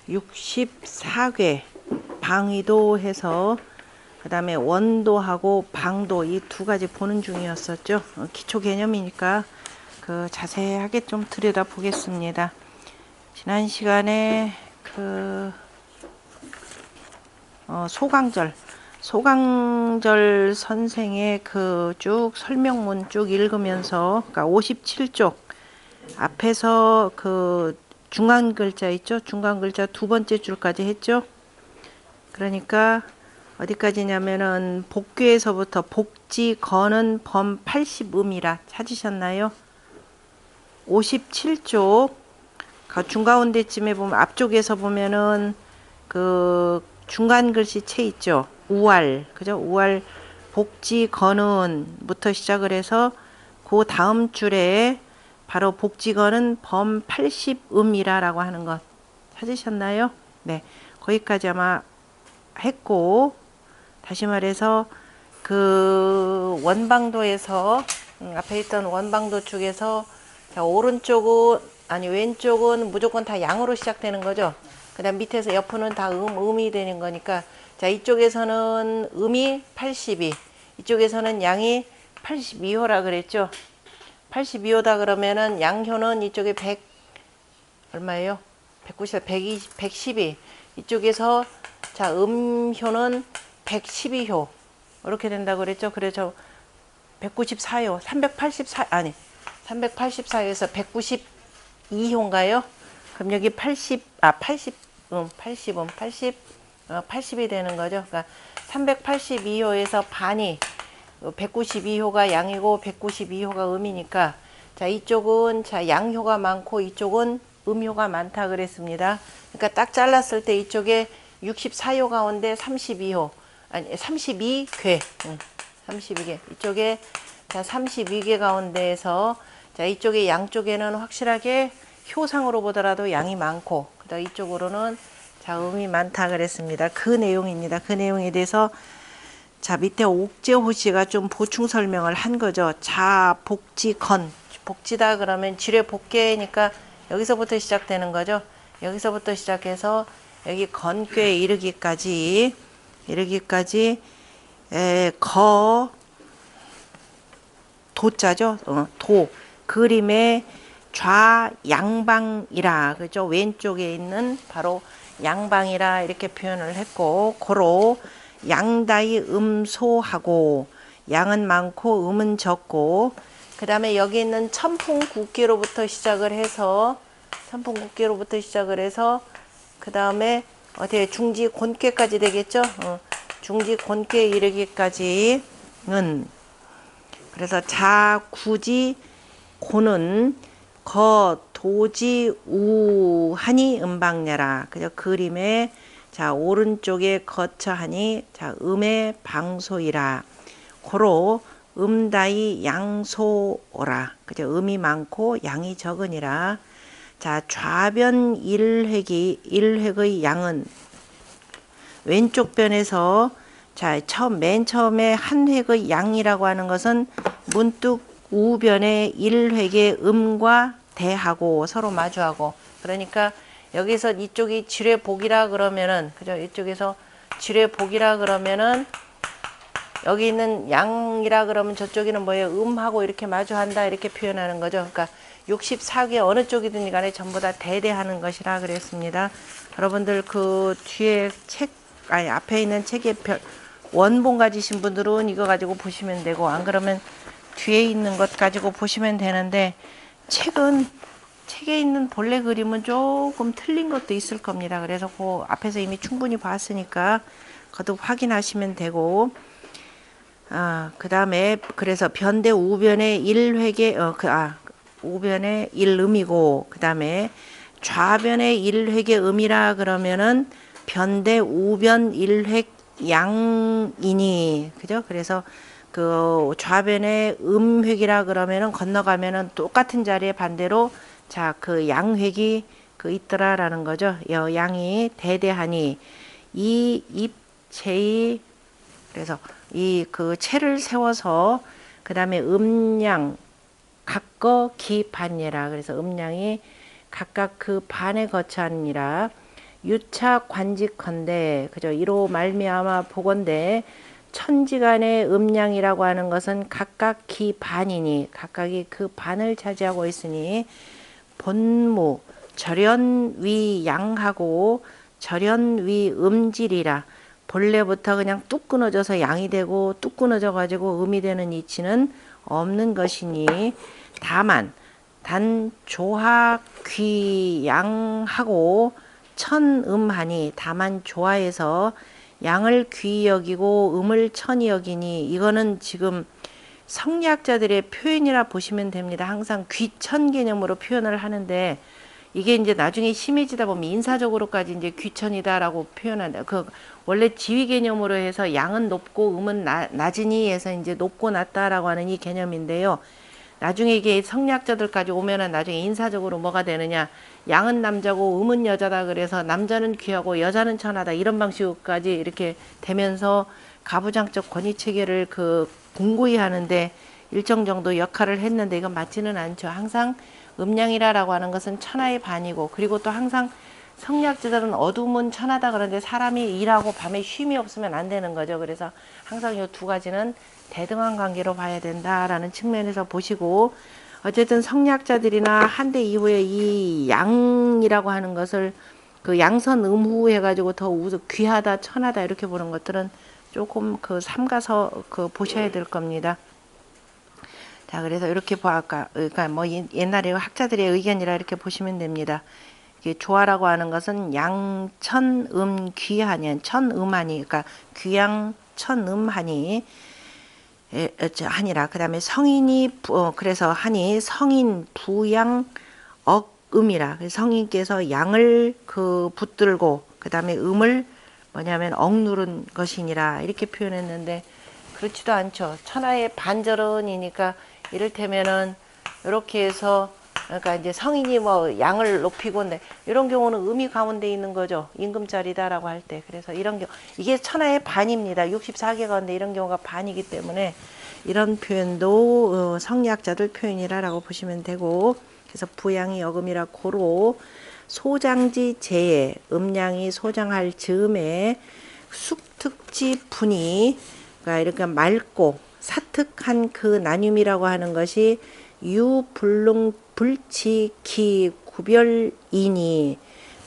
64궤 방위도 해서 그 다음에 원도하고 방도 이 두 가지 보는 중이었었죠. 기초 개념이니까 그 자세하게 좀 들여다 보겠습니다. 지난 시간에 그 소강절 선생의 그 쭉 설명문 쭉 읽으면서, 그러니까 57쪽 앞에서 그 중간 글자 있죠? 중간 글자 두 번째 줄까지 했죠? 그러니까 어디까지냐면은 복귀에서부터 복지 거는 범 80음이라 찾으셨나요? 57쪽 중가운데쯤에 보면, 앞쪽에서 보면은 그 중간 글씨체 있죠? 우알, 그죠? 우알 복지 거는부터 시작을 해서 그 다음 줄에 바로 복지거는 범 80음이라라고 하는 것 찾으셨나요? 네, 거기까지 아마 했고, 다시 말해서 그 원방도에서 앞에 있던 원방도 쪽에서 자, 오른쪽은 아니 왼쪽은 무조건 다 양으로 시작되는 거죠. 그 다음 밑에서 옆은 다 음이 되는 거니까, 자, 이쪽에서는 음이 82, 이쪽에서는 양이 82호라 그랬죠. 82호다 그러면은 양효는 이쪽에 100 얼마예요? 190, 120, 112. 이쪽에서 자, 음효는 112효 이렇게 된다고 그랬죠. 그래서 194효, 384 아니 384에서 192효인가요? 그럼 여기 80 80이 되는 거죠. 그러니까 382효에서 반이 192효가 양이고 192효가 음이니까, 자, 이쪽은 자, 양효가 많고 이쪽은 음효가 많다 그랬습니다. 그러니까 딱 잘랐을 때 이쪽에 64효 가운데 32효 아니 32궤 32개 이쪽에 자 32개 가운데에서 자, 이쪽에 양쪽에는 확실하게 효상으로 보더라도 양이 많고, 그다음 이쪽으로는 자, 음이 많다 그랬습니다. 그 내용입니다. 그 내용에 대해서 자, 밑에 옥재호 씨가 좀 보충 설명을 한 거죠. 자, 복지 건, 복지다 그러면 지뢰 복계니까 여기서부터 시작되는 거죠. 여기서부터 시작해서 여기 건괴에 이르기까지 거 도자죠. 도 그림의 좌양방이라, 그죠? 왼쪽에 있는 바로 양방이라 이렇게 표현을 했고, 고로 양다이 음소하고, 양은 많고 음은 적고, 그 다음에 여기 있는 천풍국기로부터 시작을 해서 그 다음에 어떻게 중지 곤괴까지 되겠죠? 중지 곤괴에 이르기까지는, 그래서 자 구지 고는 거 도지 우하니 음방냐라. 그죠? 그림에 자, 오른쪽에 거처하니 자, 음의 방소이라. 고로 음다이 양소오라. 그죠? 음이 많고 양이 적으니라. 자, 좌변 일획의 양은 왼쪽 변에서 자, 맨 처음에 한 획의 양이라고 하는 것은 문득 우변의 1획의 음과 대하고 서로 마주하고, 그러니까 여기서 이쪽이 지뢰복이라 그러면은, 그죠? 이쪽에서 지뢰복이라 그러면은 여기 있는 양이라 그러면 저쪽에는 뭐예요? 음하고 이렇게 마주한다 이렇게 표현하는 거죠. 그러니까 64개 어느 쪽이든 간에 전부 다 대대하는 것이라 그랬습니다. 여러분들 그 뒤에 앞에 있는 책에 원본 가지신 분들은 이거 가지고 보시면 되고, 안 그러면 뒤에 있는 것 가지고 보시면 되는데, 책에 있는 본래 그림은 조금 틀린 것도 있을 겁니다. 그래서 그 앞에서 이미 충분히 봤으니까 거듭 확인하시면 되고, 그 다음에 그래서 변대 우변의 1획의 우변의 1음이고, 그 다음에 좌변의 1획의 음이라 그러면은 변대 우변 1획 양이니, 그죠? 그래서 그 좌변의 음획이라 그러면은 건너가면은 똑같은 자리에 반대로 자, 그 양획이 그 있더라라는 거죠. 양이 대대하니 이 입체이, 그래서 이 그 체를 세워서 그 다음에 음양 각거 기반예라. 그래서 음양이 각각 그 반에 거처하니라. 유차 관직컨대 그죠. 이로 말미암아 보건대 천지간의 음양이라고 하는 것은 각각 기 반이니 각각이 그 반을 차지하고 있으니 본무 절연위 양하고 절연위 음질이라. 본래부터 그냥 뚝 끊어져서 양이 되고 뚝 끊어져 가지고 음이 되는 이치는 없는 것이니 다만 단 조화 귀양하고 천음하니 다만 조화에서 양을 귀히 여기고 음을 천히 여기니 이거는 지금 성리학자들의 표현이라 보시면 됩니다. 항상 귀천 개념으로 표현을 하는데 이게 이제 나중에 심해지다 보면 인사적으로까지 이제 귀천이다라고 표현한다. 그 원래 지위 개념으로 해서 양은 높고 음은 낮으니 해서 이제 높고 낮다라고 하는 이 개념인데요. 나중에 이게 성리학자들까지 오면은 나중에 인사적으로 뭐가 되느냐, 양은 남자고 음은 여자다 그래서 남자는 귀하고 여자는 천하다 이런 방식까지 이렇게 되면서 가부장적 권위 체계를 그 공고히 하는데 일정 정도 역할을 했는데 이건 맞지는 않죠. 항상 음양이라고 하는 것은 천하의 반이고, 그리고 또 항상 성리학자들은 어둠은 천하다 그러는데 사람이 일하고 밤에 쉼이 없으면 안 되는 거죠. 그래서 항상 이 두 가지는 대등한 관계로 봐야 된다라는 측면에서 보시고, 어쨌든 성리학자들이나 한대 이후에 이 양이라고 하는 것을 그 양선 음후 해가지고 더 귀하다 천하다 이렇게 보는 것들은 조금 그 삼가서 그 보셔야 될 겁니다. 자, 그래서 이렇게 보아까 그러니까 뭐 옛날에 학자들의 의견이라 이렇게 보시면 됩니다. 이게 조화라고 하는 것은 양천음 귀하니 천음하니 그러니까 귀양 천음하니 하니라. 그다음에 성인이 그래서 하니 성인 부양 억음이라. 성인께서 양을 그 붙들고 그다음에 음을 뭐냐면 억누른 것이니라 이렇게 표현했는데 그렇지도 않죠. 천하의 반절은이니까 이를테면은 이렇게 해서 그러니까 이제 성인이 뭐 양을 높이고 이런 경우는 음이 가운데 있는 거죠. 임금자리다라고 할 때. 그래서 이런 경우 이게 천하의 반입니다. 64개 가운데 이런 경우가 반이기 때문에 이런 표현도 성리학자들 표현이라고 보시면 되고, 그래서 부양이 여금이라 고로 소장지 제에 음양이 소장할 즈음에 숙특지 분이 그러니까 이렇게 맑고 사특한 그 나뉨이라고 하는 것이 유불능 불치기 구별이니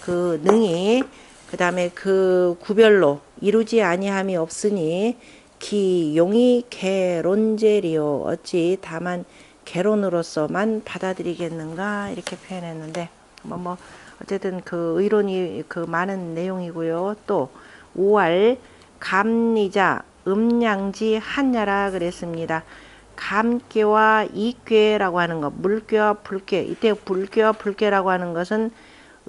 그 능이 그 다음에 그 구별로 이루지 아니함이 없으니 기 용이 개론제리요 어찌 다만 개론으로서만 받아들이겠는가 이렇게 표현했는데 뭐 어쨌든 그 의론이 그 많은 내용이고요. 또 5월 감리자 음양지 한야라 그랬습니다. 감괴와 이괴라고 하는 것, 물괴와 불괴. 이때 불괴와 불괴라고 하는 것은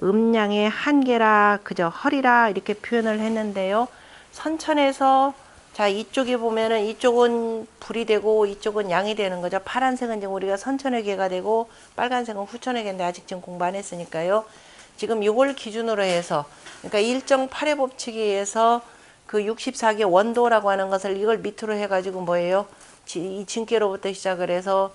음양의 한계라 그저 허리라 이렇게 표현을 했는데요. 선천에서 자 이쪽에 보면은 이쪽은 불이 되고 이쪽은 양이 되는 거죠. 파란색은 지금 우리가 선천의 괴가 되고 빨간색은 후천의 괴인데 아직 지금 공부 안 했으니까요. 지금 이걸 기준으로 해서 그러니까 일정 8의 법칙에 의해서 그 64개 원도라고 하는 것을 이걸 밑으로 해가지고 뭐예요? 이 진계로부터 시작을 해서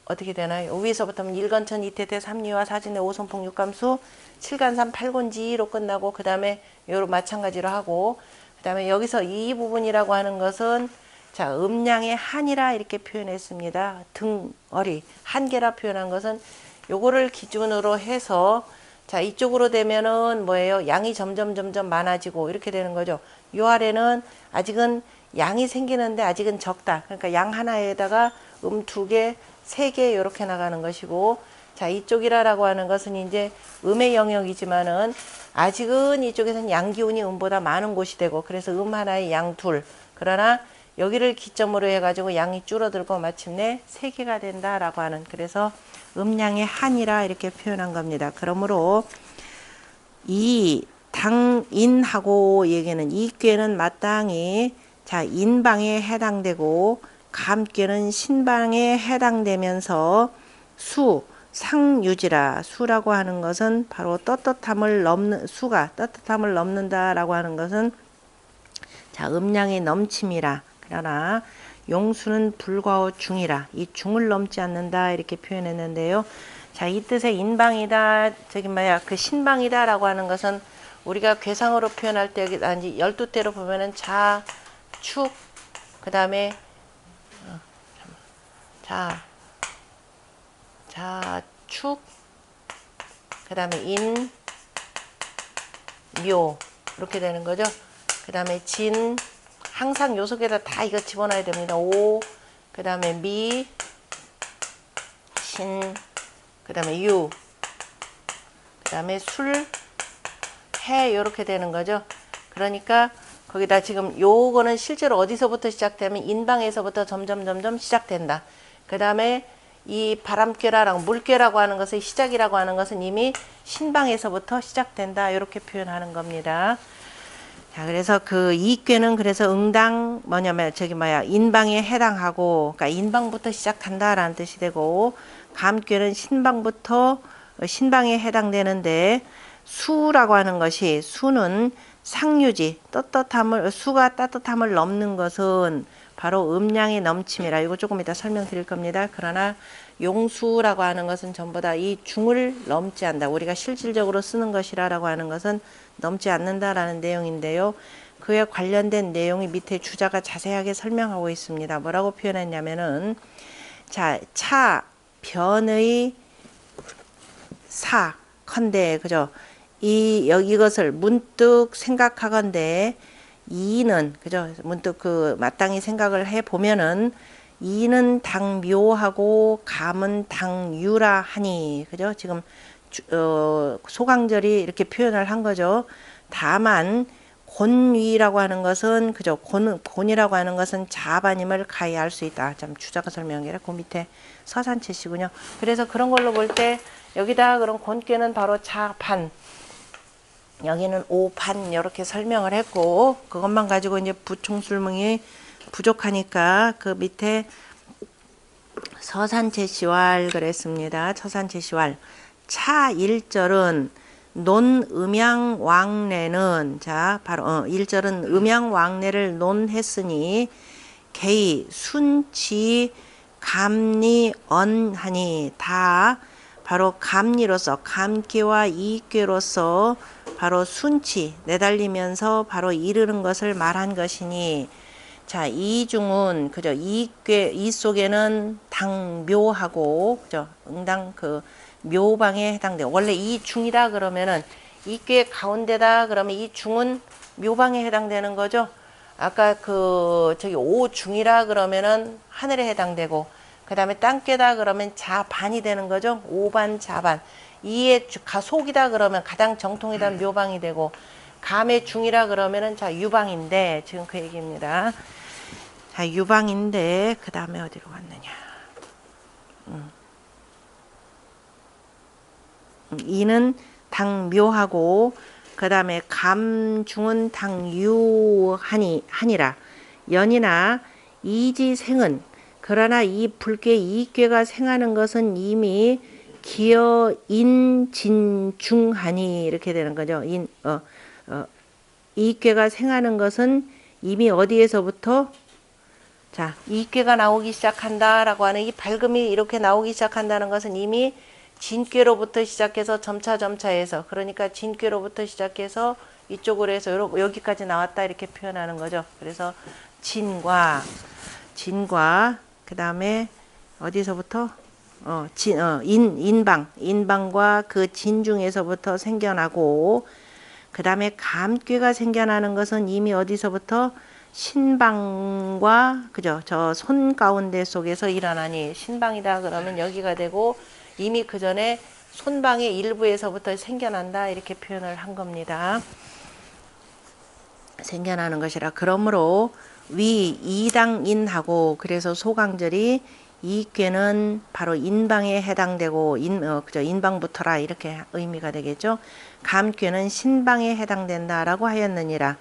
어떻게 되나요? 위에서부터 하면 일건천 이태태 삼리와 사진의 오선풍 육감수 7간삼 8곤지로 끝나고 그 다음에 요로 마찬가지로 하고 그 다음에 여기서 이 부분이라고 하는 것은 자 음양의 한이라 이렇게 표현했습니다. 등어리 한계라 표현한 것은 요거를 기준으로 해서 자 이쪽으로 되면은 뭐예요? 양이 점점 많아지고 이렇게 되는 거죠. 요 아래는 아직은 양이 생기는데 아직은 적다. 그러니까 양 하나에다가 두 개, 세 개 이렇게 나가는 것이고, 자 이쪽이라고 하는 것은 이제 음의 영역이지만은 아직은 이쪽에서는 양 기운이 음보다 많은 곳이 되고, 그래서 하나에 양 둘. 그러나 여기를 기점으로 해가지고 양이 줄어들고 마침내 세 개가 된다라고 하는, 그래서 음양의 한이라 이렇게 표현한 겁니다. 그러므로 이 당인하고 얘기는 이괴는 마땅히 자 인방에 해당되고 감괴는 신방에 해당되면서 수 상유지라. 수라고 하는 것은 바로 떳떳함을 넘는 수가 떳떳함을 넘는다라고 하는 것은 자 음양의 넘침이라. 그러나 용수는 불과호 중이라. 이 중을 넘지 않는다 이렇게 표현했는데요. 자, 이 뜻의 인방이다, 저기 뭐야, 그 신방이다라고 하는 것은 우리가 괴상으로 표현할 때 여기 12대로 보면은 자, 축, 그 다음에 축, 그 다음에 인, 묘 이렇게 되는 거죠. 그 다음에 진, 항상 요 속에다 다 이거 집어넣어야 됩니다. 오, 그 다음에 미, 신, 그 다음에 유, 그 다음에 술, 해 이렇게 되는 거죠. 그러니까 거기다 지금 요거는 실제로 어디서부터 시작되면 인방에서부터 점점 시작된다. 그 다음에 이 바람꾀라랑 물꾀라고 하는 것의 시작이라고 하는 것은 이미 신방에서부터 시작된다. 이렇게 표현하는 겁니다. 자, 그래서 그 이꾀는 그래서 응당 뭐냐면 인방에 해당하고, 그러니까 인방부터 시작한다라는 뜻이 되고, 감꾀는 신방에 해당되는데, 수라고 하는 것이, 수는 상유지, 수가 따뜻함을 넘는 것은 바로 음량의 넘침이라. 이거 조금 이따 설명드릴 겁니다. 그러나 용수라고 하는 것은 전부 다 이 중을 넘지 않는다. 우리가 실질적으로 쓰는 것이라고 하는 것은 넘지 않는다라는 내용인데요. 그에 관련된 내용이 밑에 주자가 자세하게 설명하고 있습니다. 뭐라고 표현했냐면은, 자, 차, 변의 사, 컨대, 그죠? 이것을 문득 생각하건대, 이는, 그죠? 문득 마땅히 생각을 해 보면은, 이는 당묘하고 감은 당유라 하니, 그죠? 지금 소강절이 이렇게 표현을 한 거죠. 다만 곤위라고 하는 것은, 그죠? 곤이라고 하는 것은 자반임을 가히 알 수 있다. 참 주자가 설명이라 그 밑에 서산체시군요. 그래서 그런 걸로 볼 때 여기다 그런 곤께는 바로 자반, 여기는 오반 이렇게 설명을 했고, 그것만 가지고 이제 부총술문이 부족하니까 그 밑에 서산체시왈 그랬습니다. 서산체시왈. 차 1절은 논음양왕래는, 자 바로 1절은 음양왕래를 논했으니 개의 순치 감리 언하니, 다 바로 감리로서, 감기와 이익괴로서 바로 순치 내달리면서 바로 이르는 것을 말한 것이니, 자, 이중은, 그죠? 이 속에는 당묘하고, 그죠? 응당 묘방에 해당돼요. 원래 이 중이다 그러면은 이꾀 가운데다 그러면 이 중은 묘방에 해당되는 거죠. 아까 오중이라 그러면은 하늘에 해당되고, 그 다음에 땅꾀다 그러면 자반이 되는 거죠. 오반 자반. 이의 속이다 그러면 가장 정통이다 묘방이 되고, 감의 중이라 그러면은 유방인데, 지금 그 얘기입니다. 자, 유방인데 그 다음에 어디로 갔느냐. 이는 당묘하고, 그 다음에 감중은 당유하니라. 연이나 이지생은, 그러나 이 불괴 이괴가 생하는 것은 이미 기어 인진중하니, 이렇게 되는 거죠. 이괴가 생하는 것은 이미 어디에서부터, 자, 이괴가 나오기 시작한다라고 하는, 이 밝음이 이렇게 나오기 시작한다는 것은 이미 진괴로부터 시작해서 점차해서, 그러니까 진괴로부터 시작해서 이쪽으로 해서 여기까지 나왔다 이렇게 표현하는 거죠. 그래서 진과 그 다음에 어디서부터 인방과 그 진 중에서부터 생겨나고, 그 다음에 감괴가 생겨나는 것은 이미 어디서부터 신방과, 그죠? 저 손 가운데 속에서 일어나니, 신방이다 그러면 여기가 되고, 이미 그 전에 손방의 일부에서부터 생겨난다 이렇게 표현을 한 겁니다. 생겨나는 것이라. 그러므로 위 이당인하고, 그래서 소강절이 이괴는 바로 인방에 해당되고, 그죠? 인방부터라 이렇게 의미가 되겠죠. 감괴는 신방에 해당된다라고 하였느니라.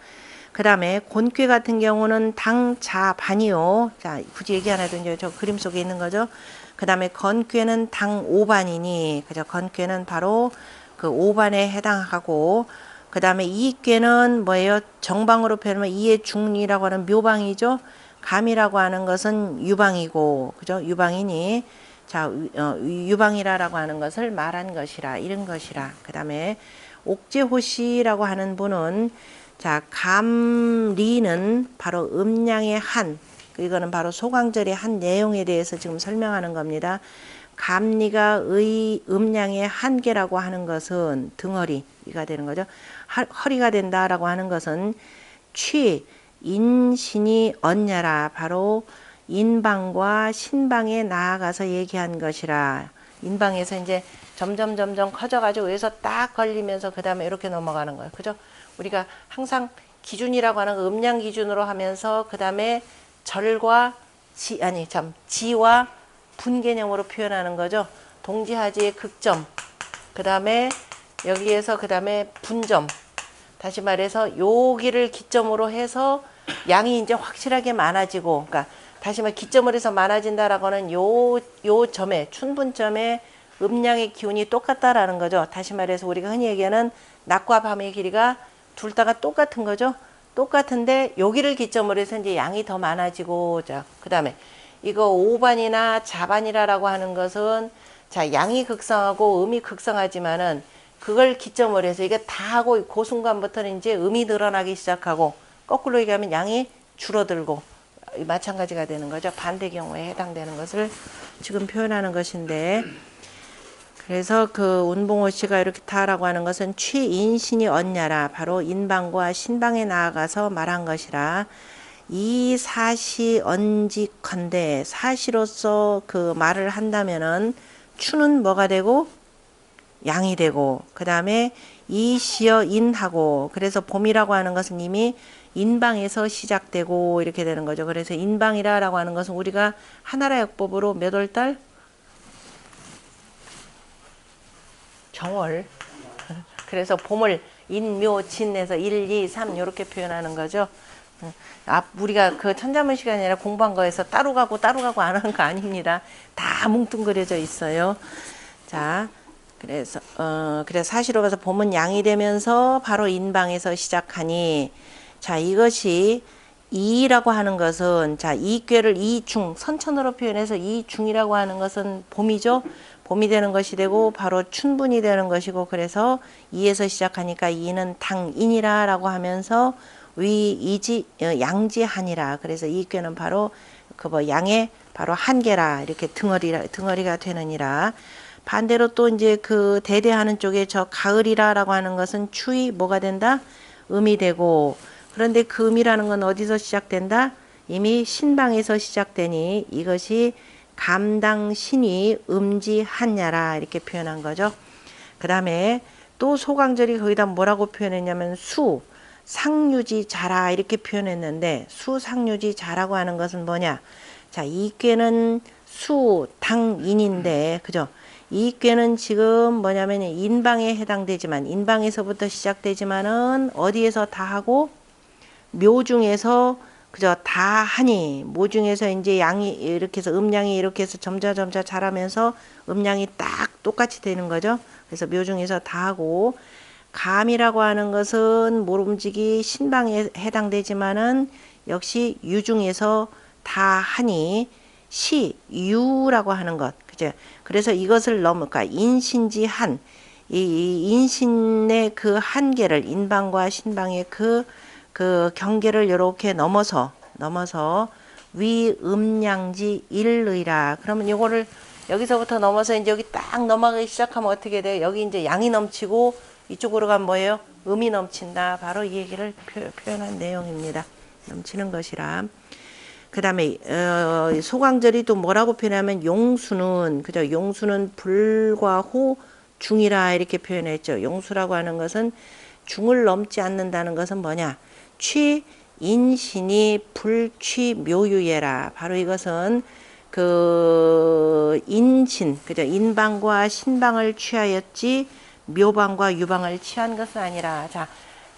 그 다음에 곤괴 같은 경우는 당자반이요. 자, 굳이 얘기 안 해도 이제 저 그림 속에 있는 거죠. 그 다음에 건괴는 당오반이니, 그죠? 건괴는 바로 그 오반에 해당하고, 그 다음에 이괴는 뭐예요? 정방으로 표현하면 이의 중이라고 하는 묘방이죠. 감이라고 하는 것은 유방이고, 그죠? 유방이니, 자, 유방이라라고 하는 것을 말한 것이라, 이런 것이라. 그 다음에 옥제호시라고 하는 분은 자, 감리는 바로 음양의 한, 이거는 바로 소강절의 한 내용에 대해서 지금 설명하는 겁니다. 감리가 음양의 한계라고 하는 것은 등허리가 되는 거죠. 허리가 된다라고 하는 것은 인신이 언냐라, 바로 인방과 신방에 나아가서 얘기한 것이라. 인방에서 이제 점점 커져가지고 여기서 딱 걸리면서 그 다음에 이렇게 넘어가는 거예요. 그죠? 우리가 항상 기준이라고 하는 거 음양 기준으로 하면서 그 다음에 절과 지와 분 개념으로 표현하는 거죠. 동지하지의 극점, 그 다음에 여기에서 그 다음에 분점. 다시 말해서 여기를 기점으로 해서 양이 이제 확실하게 많아지고, 그러니까 다시 말 기점을 해서 많아진다라고 하는 요 점에, 춘분점에 음양의 기운이 똑같다라는 거죠. 다시 말해서 우리가 흔히 얘기하는 낮과 밤의 길이가 둘 다가 똑같은 거죠. 똑같은데 여기를 기점으로 해서 이제 양이 더 많아지고, 자, 그 다음에 이거 오반이나 자반이라고 하는 것은 자, 양이 극성하고 음이 극성하지만은 그걸 기점으로 해서 이게 다 하고 그 순간부터는 이제 음이 늘어나기 시작하고, 거꾸로 얘기하면 양이 줄어들고 마찬가지가 되는 거죠. 반대 경우에 해당되는 것을 지금 표현하는 것인데, 그래서 그 운봉호 씨가 이렇게 타라고 하는 것은 취인신이 언냐라, 바로 인방과 신방에 나아가서 말한 것이라. 이 사시 언직컨대, 사시로서 그 말을 한다면은 추는 뭐가 되고 양이 되고, 그 다음에 이 시어 인하고, 그래서 봄이라고 하는 것은 이미 인방에서 시작되고 이렇게 되는 거죠. 그래서 인방이라고 하는 것은 우리가 하나라 역법으로 몇 월달? 정월. 그래서 봄을 인묘진에서 1, 2, 3 이렇게 표현하는 거죠. 우리가 그 천자문 시간이 아니라 공부한 거에서 따로 가고 안 하는 거 아닙니다. 다 뭉뚱그려져 있어요. 자, 그래서 사시로 봐서 봄은 양이 되면서 바로 인방에서 시작하니, 자, 이것이 이라고 하는 것은, 자, 이괴를 이중, 선천으로 표현해서 이중이라고 하는 것은 봄이죠. 봄이 되는 것이 되고 바로 춘분이 되는 것이고, 그래서 이에서 시작하니까 이는 당인이라라고 하면서 양지하니라. 그래서 이괴는 바로 그 양의 바로 한계라, 이렇게 등허리가 되느니라. 반대로 또 이제 그 대대하는 쪽에 저 가을이라라고 하는 것은 추위 뭐가 된다? 음이 되고, 그런데 그 음이라는 건 어디서 시작된다? 이미 신방에서 시작되니 이것이 감당신이 음지하냐라, 이렇게 표현한 거죠. 그 다음에 또 소강절이 거기다 뭐라고 표현했냐면 상유지 자라, 이렇게 표현했는데, 상유지 자라고 하는 것은 뭐냐? 자, 이 꾀는 당인인데, 그죠? 이 꾀는 지금 뭐냐면 인방에 해당되지만, 인방에서부터 시작되지만은 어디에서 다 하고 묘중에서 그죠? 다 하니, 모중에서 이제 양이 이렇게 해서 음양이 이렇게 해서 점차 자라면서 음양이 딱 똑같이 되는 거죠. 그래서 묘중에서 다 하고, 감이라고 하는 것은 모름지기 신방에 해당되지만은 역시 유중에서 다 하니 유라고 하는 것, 그죠? 그래서 이것을 그러니까 인신지한, 이 인신의 그 한계를, 인방과 신방의 그 경계를 이렇게 넘어서 위음양지 일의라. 그러면 요거를 여기서부터 넘어서 이제 여기 딱 넘어가기 시작하면 어떻게 돼요? 여기 이제 양이 넘치고 이쪽으로 가면 뭐예요? 음이 넘친다. 바로 이 얘기를 표현한 내용입니다. 넘치는 것이라. 그 다음에 소강절이 또 뭐라고 표현하면 용수는, 그죠? 용수는 불과 호 중이라, 이렇게 표현했죠. 용수라고 하는 것은 중을 넘지 않는다는 것은 뭐냐? 인신이 불취묘유예라. 바로 이것은 그 인신, 그죠? 인방과 신방을 취하였지 묘방과 유방을 취한 것은 아니라. 자,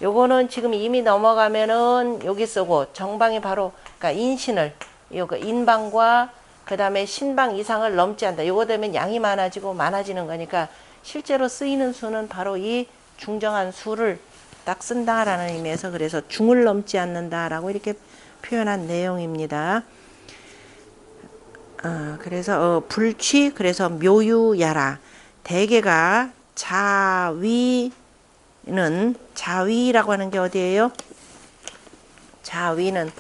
요거는 지금 이미 넘어가면은 여기 쓰고, 정방이 바로 그러니까 인신을, 요거 인방과 그 다음에 신방 이상을 넘지 않는다. 요거 되면 양이 많아지는 거니까 실제로 쓰이는 수는 바로 이 중정한 수를 딱 쓴다라는 의미에서, 그래서 중을 넘지 않는다라고 이렇게 표현한 내용입니다. 그래서 불취 그래서 묘유야라 대개가 자위는 자위라고 하는 게 어디예요? 자위는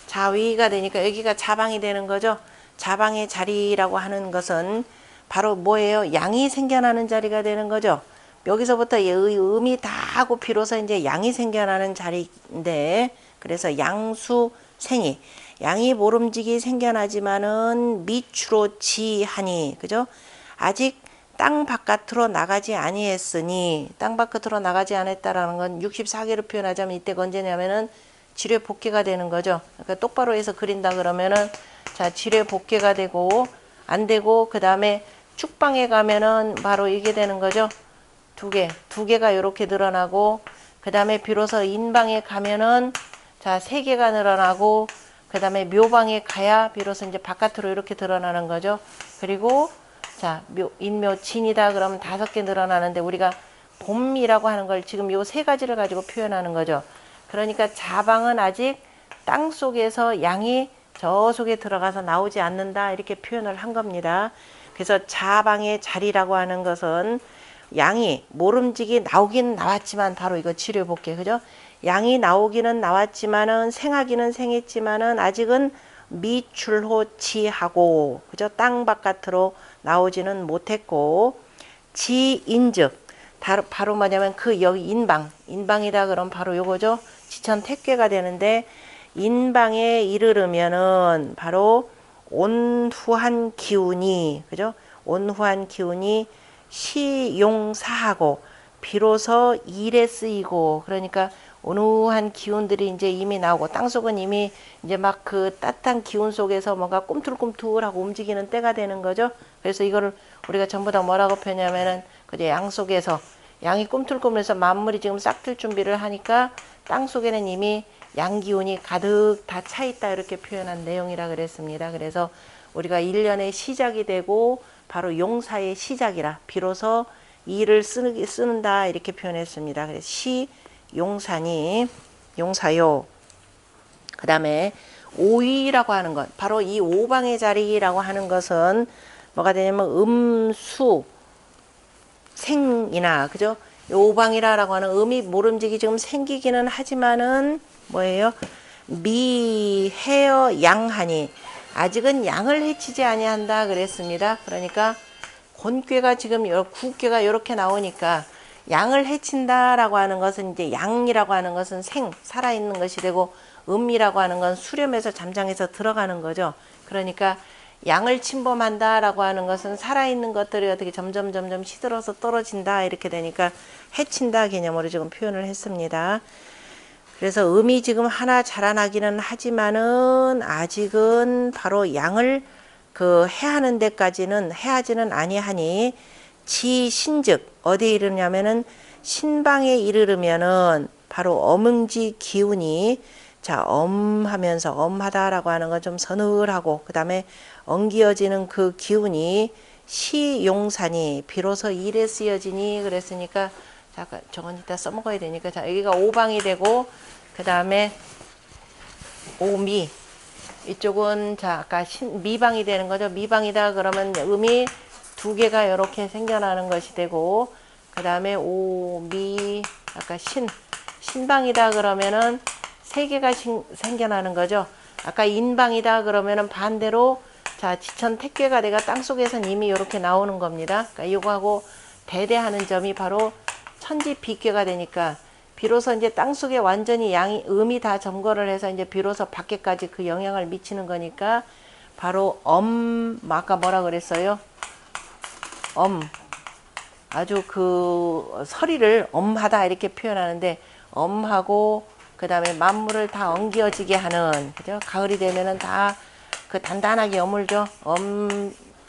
자위가 되니까 여기가 자방이 되는 거죠. 자방의 자리라고 하는 것은 바로 뭐예요? 양이 생겨나는 자리가 되는 거죠. 여기서부터 음이 다 하고 비로소 이제 양이 생겨나는 자리인데 그래서 양수생이 양이 모름지기 생겨나지만은 미추로 지하니 그죠? 아직 땅 바깥으로 나가지 아니했으니 땅 바깥으로 나가지 않았다라는 건 64개로 표현하자면 이때가 언제냐면은 지뢰 복개가 되는 거죠. 그러니까 똑바로 해서 그린다 그러면은 자 지뢰 복개가 되고 안 되고 그 다음에 축방에 가면은 바로 이게 되는 거죠. 두 개가 이렇게 늘어나고 그 다음에 비로소 인방에 가면은 자 3개가 늘어나고 그 다음에 묘방에 가야 비로소 이제 바깥으로 이렇게 드러나는 거죠. 그리고 자 인묘진이다 그러면 5개 늘어나는데 우리가 봄이라고 하는 걸 지금 요 3가지를 가지고 표현하는 거죠. 그러니까 자방은 아직 땅 속에서 양이 저 속에 들어가서 나오지 않는다 이렇게 표현을 한 겁니다. 그래서 자방의 자리라고 하는 것은 양이 모름지기 나오긴 나왔지만 바로 이거 치료볼게 그죠? 양이 나오기는 나왔지만은 생하기는 생했지만은 아직은 미출호치하고 그죠? 땅 바깥으로 나오지는 못했고 지인즉 바로 뭐냐면 그 여기 인방이다 그럼 바로 요거죠. 지천 택괴가 되는데 인방에 이르르면은 바로 온후한 기운이 그죠? 온후한 기운이 시용사하고 비로소 일에 쓰이고 그러니까 온후한 기운들이 이제 이미 나오고 땅속은 이미 이제 막 그 따뜻한 기운 속에서 뭔가 꿈틀꿈틀하고 움직이는 때가 되는 거죠. 그래서 이거를 우리가 전부 다 뭐라고 표현하면은 그제 양 속에서 양이 꿈틀꿈틀해서 만물이 지금 싹틀 준비를 하니까 땅 속에는 이미 양 기운이 가득 다 차 있다 이렇게 표현한 내용이라 그랬습니다. 그래서 우리가 1년의 시작이 되고 바로 용사의 시작이라 비로소 일을 쓰는다 이렇게 표현했습니다. 그래서 용사니 용사요. 그 다음에 오위라고 하는 것 바로 이 오방의 자리라고 하는 것은 뭐가 되냐면 음수 생이나 그죠? 오방이라고 하는 음이 모름지기 지금 생기기는 하지만은 뭐예요? 미해어 양하니 아직은 양을 해치지 아니한다 그랬습니다. 그러니까 곤괴가 지금 구괴가 이렇게 나오니까 양을 해친다라고 하는 것은 이제 양이라고 하는 것은 살아있는 것이 되고 음이라고 하는 건 수렴해서 잠잠해서 들어가는 거죠. 그러니까 양을 침범한다라고 하는 것은 살아있는 것들이 어떻게 점점 시들어서 떨어진다 이렇게 되니까 해친다 개념으로 지금 표현을 했습니다. 그래서 음이 지금 하나 자라나기는 하지만은 아직은 바로 양을 해하는 데까지는 해하지는 아니하니 지신즉 어디에 이르냐면은 신방에 이르르면은 바로 엄응지 기운이 자 엄하면서 엄하다라고 하는 건 좀 서늘하고 그 다음에 엉기어지는 그 기운이 시용산이 비로소 일에 쓰여지니 그랬으니까 잠깐 저건 이따 써먹어야 되니까 자 여기가 오방이 되고 그 다음에 오미 이쪽은 자 아까 미방이 되는 거죠. 미방이다 그러면 음이 2개가 이렇게 생겨나는 것이 되고 그 다음에 오미 아까 신방이다 그러면은 3개가 생겨나는 거죠. 아까 인방이다 그러면은 반대로 자 지천 택괴가 내가 땅속에선 이미 이렇게 나오는 겁니다. 그러니까 이거하고 대대하는 점이 바로 천지 비괴가 되니까 비로소 이제 땅속에 완전히 음이 다 점거를 해서 이제 비로소 밖에까지 그 영향을 미치는 거니까 바로 아까 뭐라 그랬어요? 아주 그 서리를 엄하다 이렇게 표현하는데 엄하고 그 다음에 만물을 다 엉겨지게 하는 그죠? 가을이 되면은 다 그 단단하게 여물죠.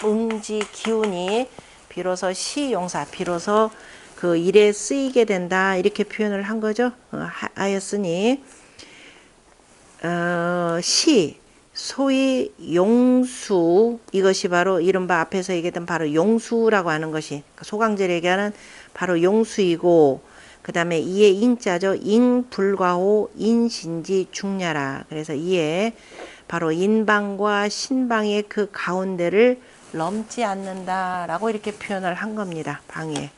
음지 기운이 비로소 시용사 비로소 그 일에 쓰이게 된다 이렇게 표현을 한 거죠. 하였으니 소위 용수 이것이 바로 이른바 앞에서 얘기했던 바로 용수라고 하는 것이 소강절에 얘기하는 바로 용수이고 그 다음에 이에 인자죠. 인불과호 인신지 중야라 그래서 이에 바로 인방과 신방의 그 가운데를 넘지 않는다라고 이렇게 표현을 한 겁니다. 방에.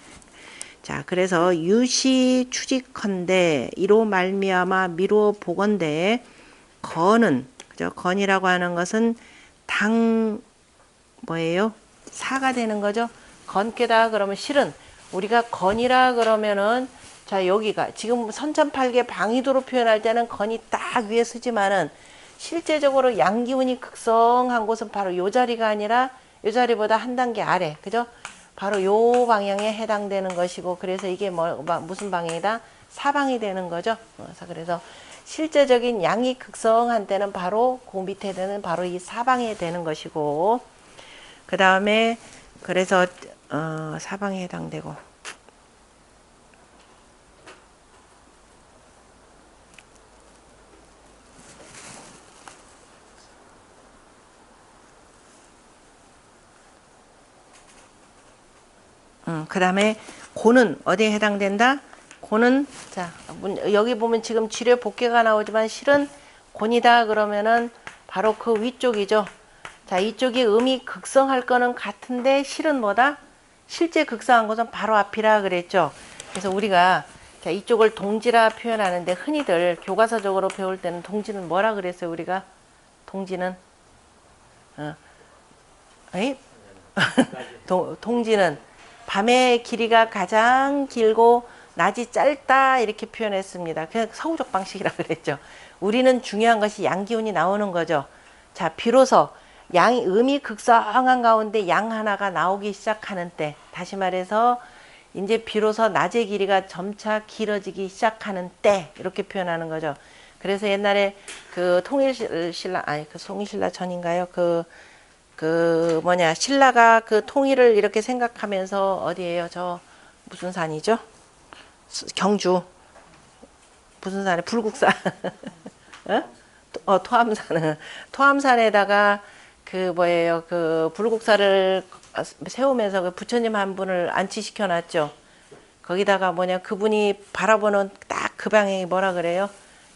자, 그래서 유시 추직컨대 이로 말미암아 미루어 보건대 건은 그죠? 건이라고 하는 것은 당 뭐예요? 사가 되는 거죠. 건깨다 그러면 실은 우리가 건이라 그러면은 자 여기가 지금 선천팔계 방위도로 표현할 때는 건이 딱 위에 서지만은 실제적으로 양기운이 극성한 곳은 바로 요 자리가 아니라 요 자리보다 한 단계 아래 그죠? 바로 요 방향에 해당되는 것이고 그래서 이게 무슨 방향이다? 사방이 되는 거죠. 그래서 실제적인 양이 극성한 때는 바로 그 밑에 되는 바로 이 사방에 되는 것이고 그 다음에 그래서 사방에 해당되고 그 다음에 고는 어디에 해당된다? 고는 자 여기 보면 지금 지뢰 복개가 나오지만 실은 곤이다 그러면은 바로 그 위쪽이죠. 자 이쪽이 음이 극성할 거는 같은데 실은 뭐다? 실제 극성한 것은 바로 앞이라 그랬죠. 그래서 우리가 자 이쪽을 동지라 표현하는데 흔히들 교과서적으로 배울 때는 동지는 뭐라 그랬어요? 우리가 동지는 동지는 밤의 길이가 가장 길고 낮이 짧다 이렇게 표현했습니다. 그냥 서구적 방식이라 그랬죠. 우리는 중요한 것이 양기운이 나오는 거죠. 자 비로소 음이 극성한 가운데 양 하나가 나오기 시작하는 때 다시 말해서 이제 비로소 낮의 길이가 점차 길어지기 시작하는 때 이렇게 표현하는 거죠. 그래서 옛날에 그 통일신라 아니 그 송이신라 전인가요? 신라가 그 통일을 이렇게 생각하면서 어디에요? 저 무슨 산이죠? 경주 무슨 산에 불국산 토암산에다가 그 불국사를 세우면서 그 부처님 한 분을 안치시켜 놨죠. 거기다가 그분이 바라보는 딱 그 방향이 뭐라 그래요?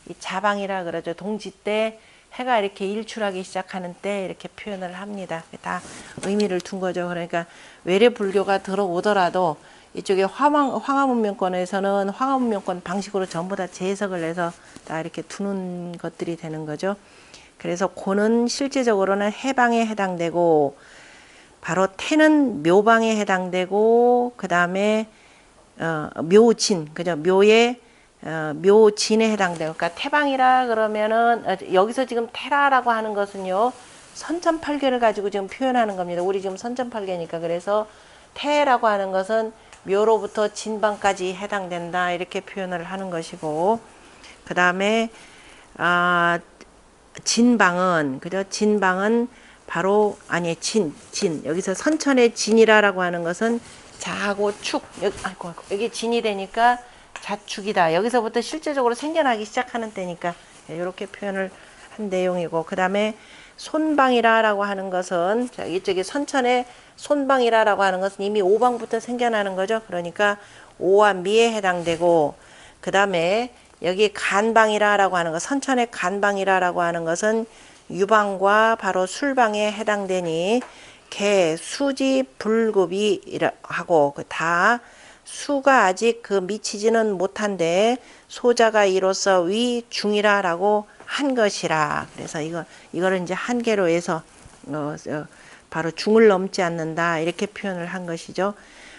이 자방이라 그러죠. 동지 때 해가 이렇게 일출하기 시작하는 때 이렇게 표현을 합니다. 다 의미를 둔 거죠. 그러니까 외래 불교가 들어오더라도 이쪽에 황화문명권에서는 황화문명권 방식으로 전부 다 재해석을 해서 다 이렇게 두는 것들이 되는 거죠. 그래서 고는 실제적으로는 해방에 해당되고 바로 태는 묘방에 해당되고 그 다음에 묘진 그죠? 묘진에 해당되고 그러니까 태방이라 그러면은 여기서 지금 태라라고 하는 것은요 선천팔계를 가지고 지금 표현하는 겁니다. 우리 지금 선천팔계니까 그래서 태라고 하는 것은 묘로부터 진방까지 해당된다 이렇게 표현을 하는 것이고 그 다음에 진방은 그죠? 진방은 바로 진 여기서 선천의 진이라고 하는 것은 자하고 축 여기 진이 되니까 자축이다. 여기서부터 실제적으로 생겨나기 시작하는 때니까 이렇게 표현을 한 내용이고 그 다음에 손방이라고 하는 것은 자, 이쪽에 선천의 손방이라고 하는 것은 이미 오방부터 생겨나는 거죠. 그러니까 오와 미에 해당되고 그 다음에 여기 간방이라고 하는 것 선천의 간방이라고 하는 것은 유방과 바로 술방에 해당되니 개, 수지, 불급이 하고 다 수가 아직 미치지는 못한데 소자가 이로써 위 중이라라고 한 것이라. 그래서 이거를 이제 한계로 해서 바로 중을 넘지 않는다 이렇게 표현을 한 것이죠.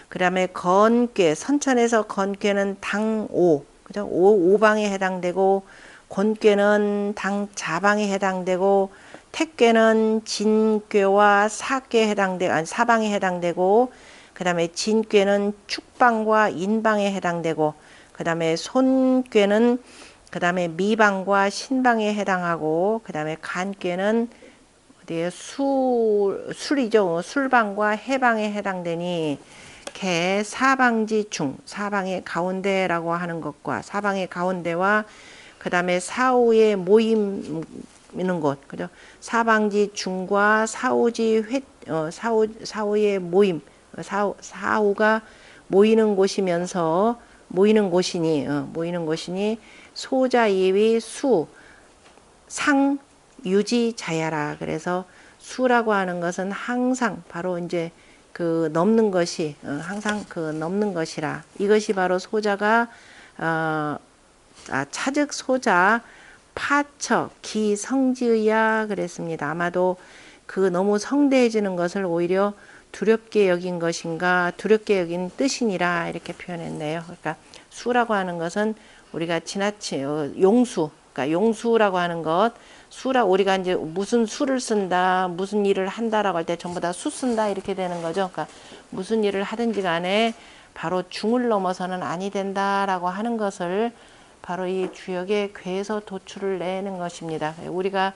그다음에 건괴 선천에서 건괴는 당오 그죠? 오방에 해당되고 곤괴는 당자방에 해당되고 택괴는 진괴와 사괴에 해당되고 아니 사방에 해당되고 그 다음에 진괴는 축방과 인방에 해당되고 그 다음에 손괴는 그 다음에 미방과 신방에 해당하고 그 다음에 간괴는 어디에 술이죠. 술방과 해방에 해당되니 개 사방지 중 사방의 가운데라고 하는 것과 사방의 가운데와 그 다음에 사후의 모이는 곳 그죠? 사방지 중과 사후지 사후의 모임 사후가 모이는 곳이면서 모이는 곳이니 소자 이위 수 상 유지자야라. 그래서 수라고 하는 것은 항상 바로 이제 그 넘는 것이 항상 그 넘는 것이라. 이것이 바로 소자가 차즉 소자 파처 기성지의야 그랬습니다. 아마도 그 너무 성대해지는 것을 오히려 두렵게 여긴 것인가, 두렵게 여긴 뜻이니라 이렇게 표현했네요. 그러니까 수라고 하는 것은 우리가 지나치 용수, 그러니까 용수라고 하는 것, 수라 우리가 이제 무슨 수를 쓴다, 무슨 일을 한다라고 할 때 전부 다 수 쓴다 이렇게 되는 거죠. 그러니까 무슨 일을 하든지 간에 바로 중을 넘어서는 아니 된다라고 하는 것을 바로 이 주역의 괴에서 도출을 내는 것입니다. 우리가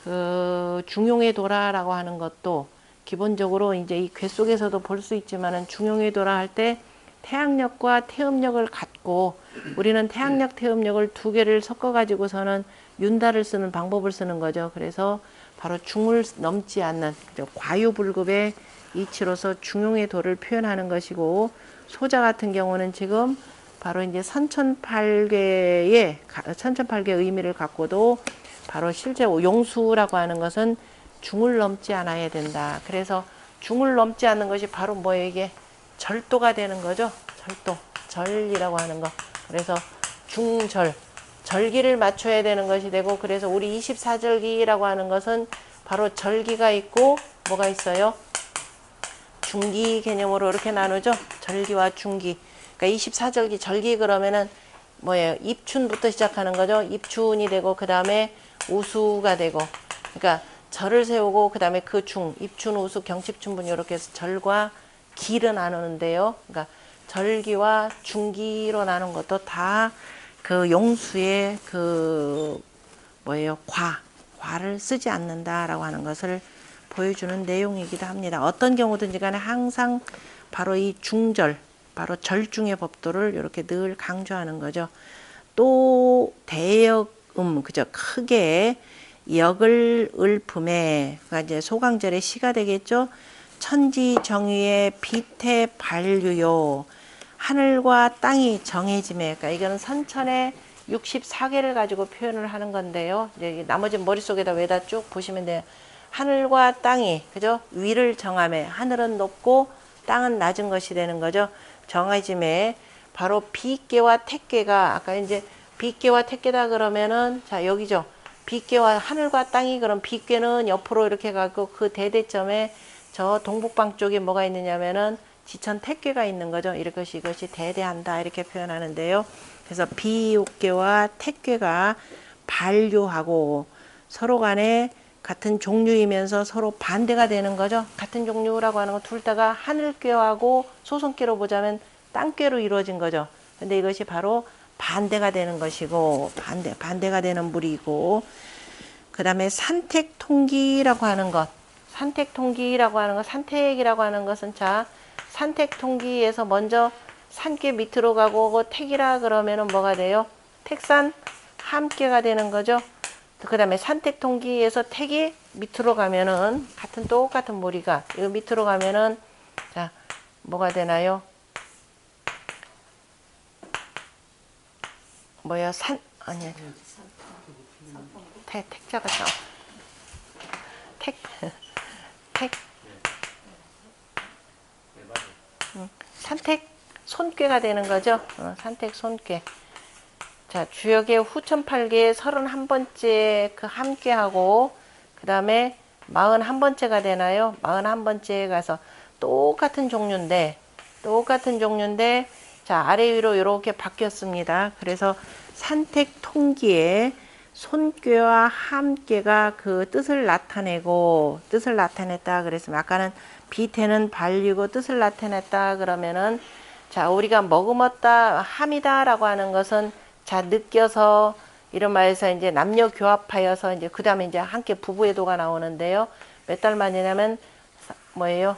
그 중용의 도라라고 하는 것도 기본적으로 이제 이 괴 속에서도 볼 수 있지만은 중용의 도라 할 때 태양력과 태음력을 갖고 우리는 태양력, 태음력을 두 개를 섞어 가지고서는 윤달을 쓰는 방법을 쓰는 거죠. 그래서 바로 중을 넘지 않는 과유불급의 이치로서 중용의 도를 표현하는 것이고, 소자 같은 경우는 지금 바로 이제 선천팔계의 의미를 갖고도 바로 실제 용수라고 하는 것은 중을 넘지 않아야 된다. 그래서 중을 넘지 않는 것이 바로 뭐예요? 이게 절도가 되는 거죠. 절도, 절이라고 하는 거. 그래서 중절, 절기를 맞춰야 되는 것이 되고, 그래서 우리 24절기라고 하는 것은 바로 절기가 있고 뭐가 있어요? 중기 개념으로 이렇게 나누죠. 절기와 중기. 그러니까 24절기 절기 그러면은 뭐예요? 입춘부터 시작하는 거죠. 입춘이 되고 그 다음에 우수가 되고, 그러니까 절을 세우고 그 다음에 그 중, 입춘, 우수, 경칩춘분 이렇게 해서 절과 기를 나누는데요. 그러니까 절기와 중기로 나눈 것도 다 그 용수의 그 뭐예요? 과를 쓰지 않는다라고 하는 것을 보여주는 내용이기도 합니다. 어떤 경우든지 간에 항상 바로 이 중절, 바로 절중의 법도를 이렇게 늘 강조하는 거죠. 또 대역음, 그죠? 크게 역을 을품에, 그러니까 이제 소강절의 시가 되겠죠. 천지정유의 비태 반류요. 하늘과 땅이 정해짐에, 그러니까 이거는 선천의 64개를 가지고 표현을 하는 건데요. 이제 나머지 머릿속에다 외다 쭉 보시면 돼요. 하늘과 땅이, 그죠? 위를 정함에, 하늘은 높고 땅은 낮은 것이 되는 거죠. 정해짐에 바로 비계와 택계가, 아까 이제 비계와 택계다 그러면은, 자, 여기죠. 비계와 하늘과 땅이, 그럼 비계는 옆으로 이렇게 가고 그 대대점에 저 동북방 쪽에 뭐가 있느냐면은 지천 택계가 있는 거죠. 이것이 대대한다 이렇게 표현하는데요. 그래서 비옥계와 택계가 반류하고 서로 간에 같은 종류이면서 서로 반대가 되는 거죠. 같은 종류라고 하는 건 둘 다가 하늘궤하고 소선궤로 보자면 땅궤로 이루어진 거죠. 근데 이것이 바로 반대가 되는 것이고, 반대가 되는 물이고, 그 다음에 산택통기라고 하는 것. 산택통기라고 하는 것, 산택이라고 하는 것은, 자, 산택통기에서 먼저 산계 밑으로 가고 택이라 그러면은 뭐가 돼요? 택산 함께가 되는 거죠. 그 다음에 산택통기에서 택이 밑으로 가면은 똑같은 모리가 이 밑으로 가면은, 자, 뭐가 되나요? 뭐야? 아니야. 택자가 나와. 산택 손괴가 되는 거죠. 산택 손괴. 자, 주역의 후천팔계의 31번째 그 함께하고, 그 다음에 41번째가 되나요? 41번째에 가서 똑같은 종류인데, 자, 아래 위로 이렇게 바뀌었습니다. 그래서 산택통기에 손괴와 함께가 그 뜻을 나타냈다 그랬으면, 아까는 비태는 반류고 뜻을 나타냈다 그러면은, 자, 우리가 머금었다 함이다 라고 하는 것은, 자, 느껴서 이런 말에서 이제 남녀 교합하여서 이제 그 다음에 이제 함께 부부의 도가 나오는데요. 몇 달 만이냐면 뭐예요?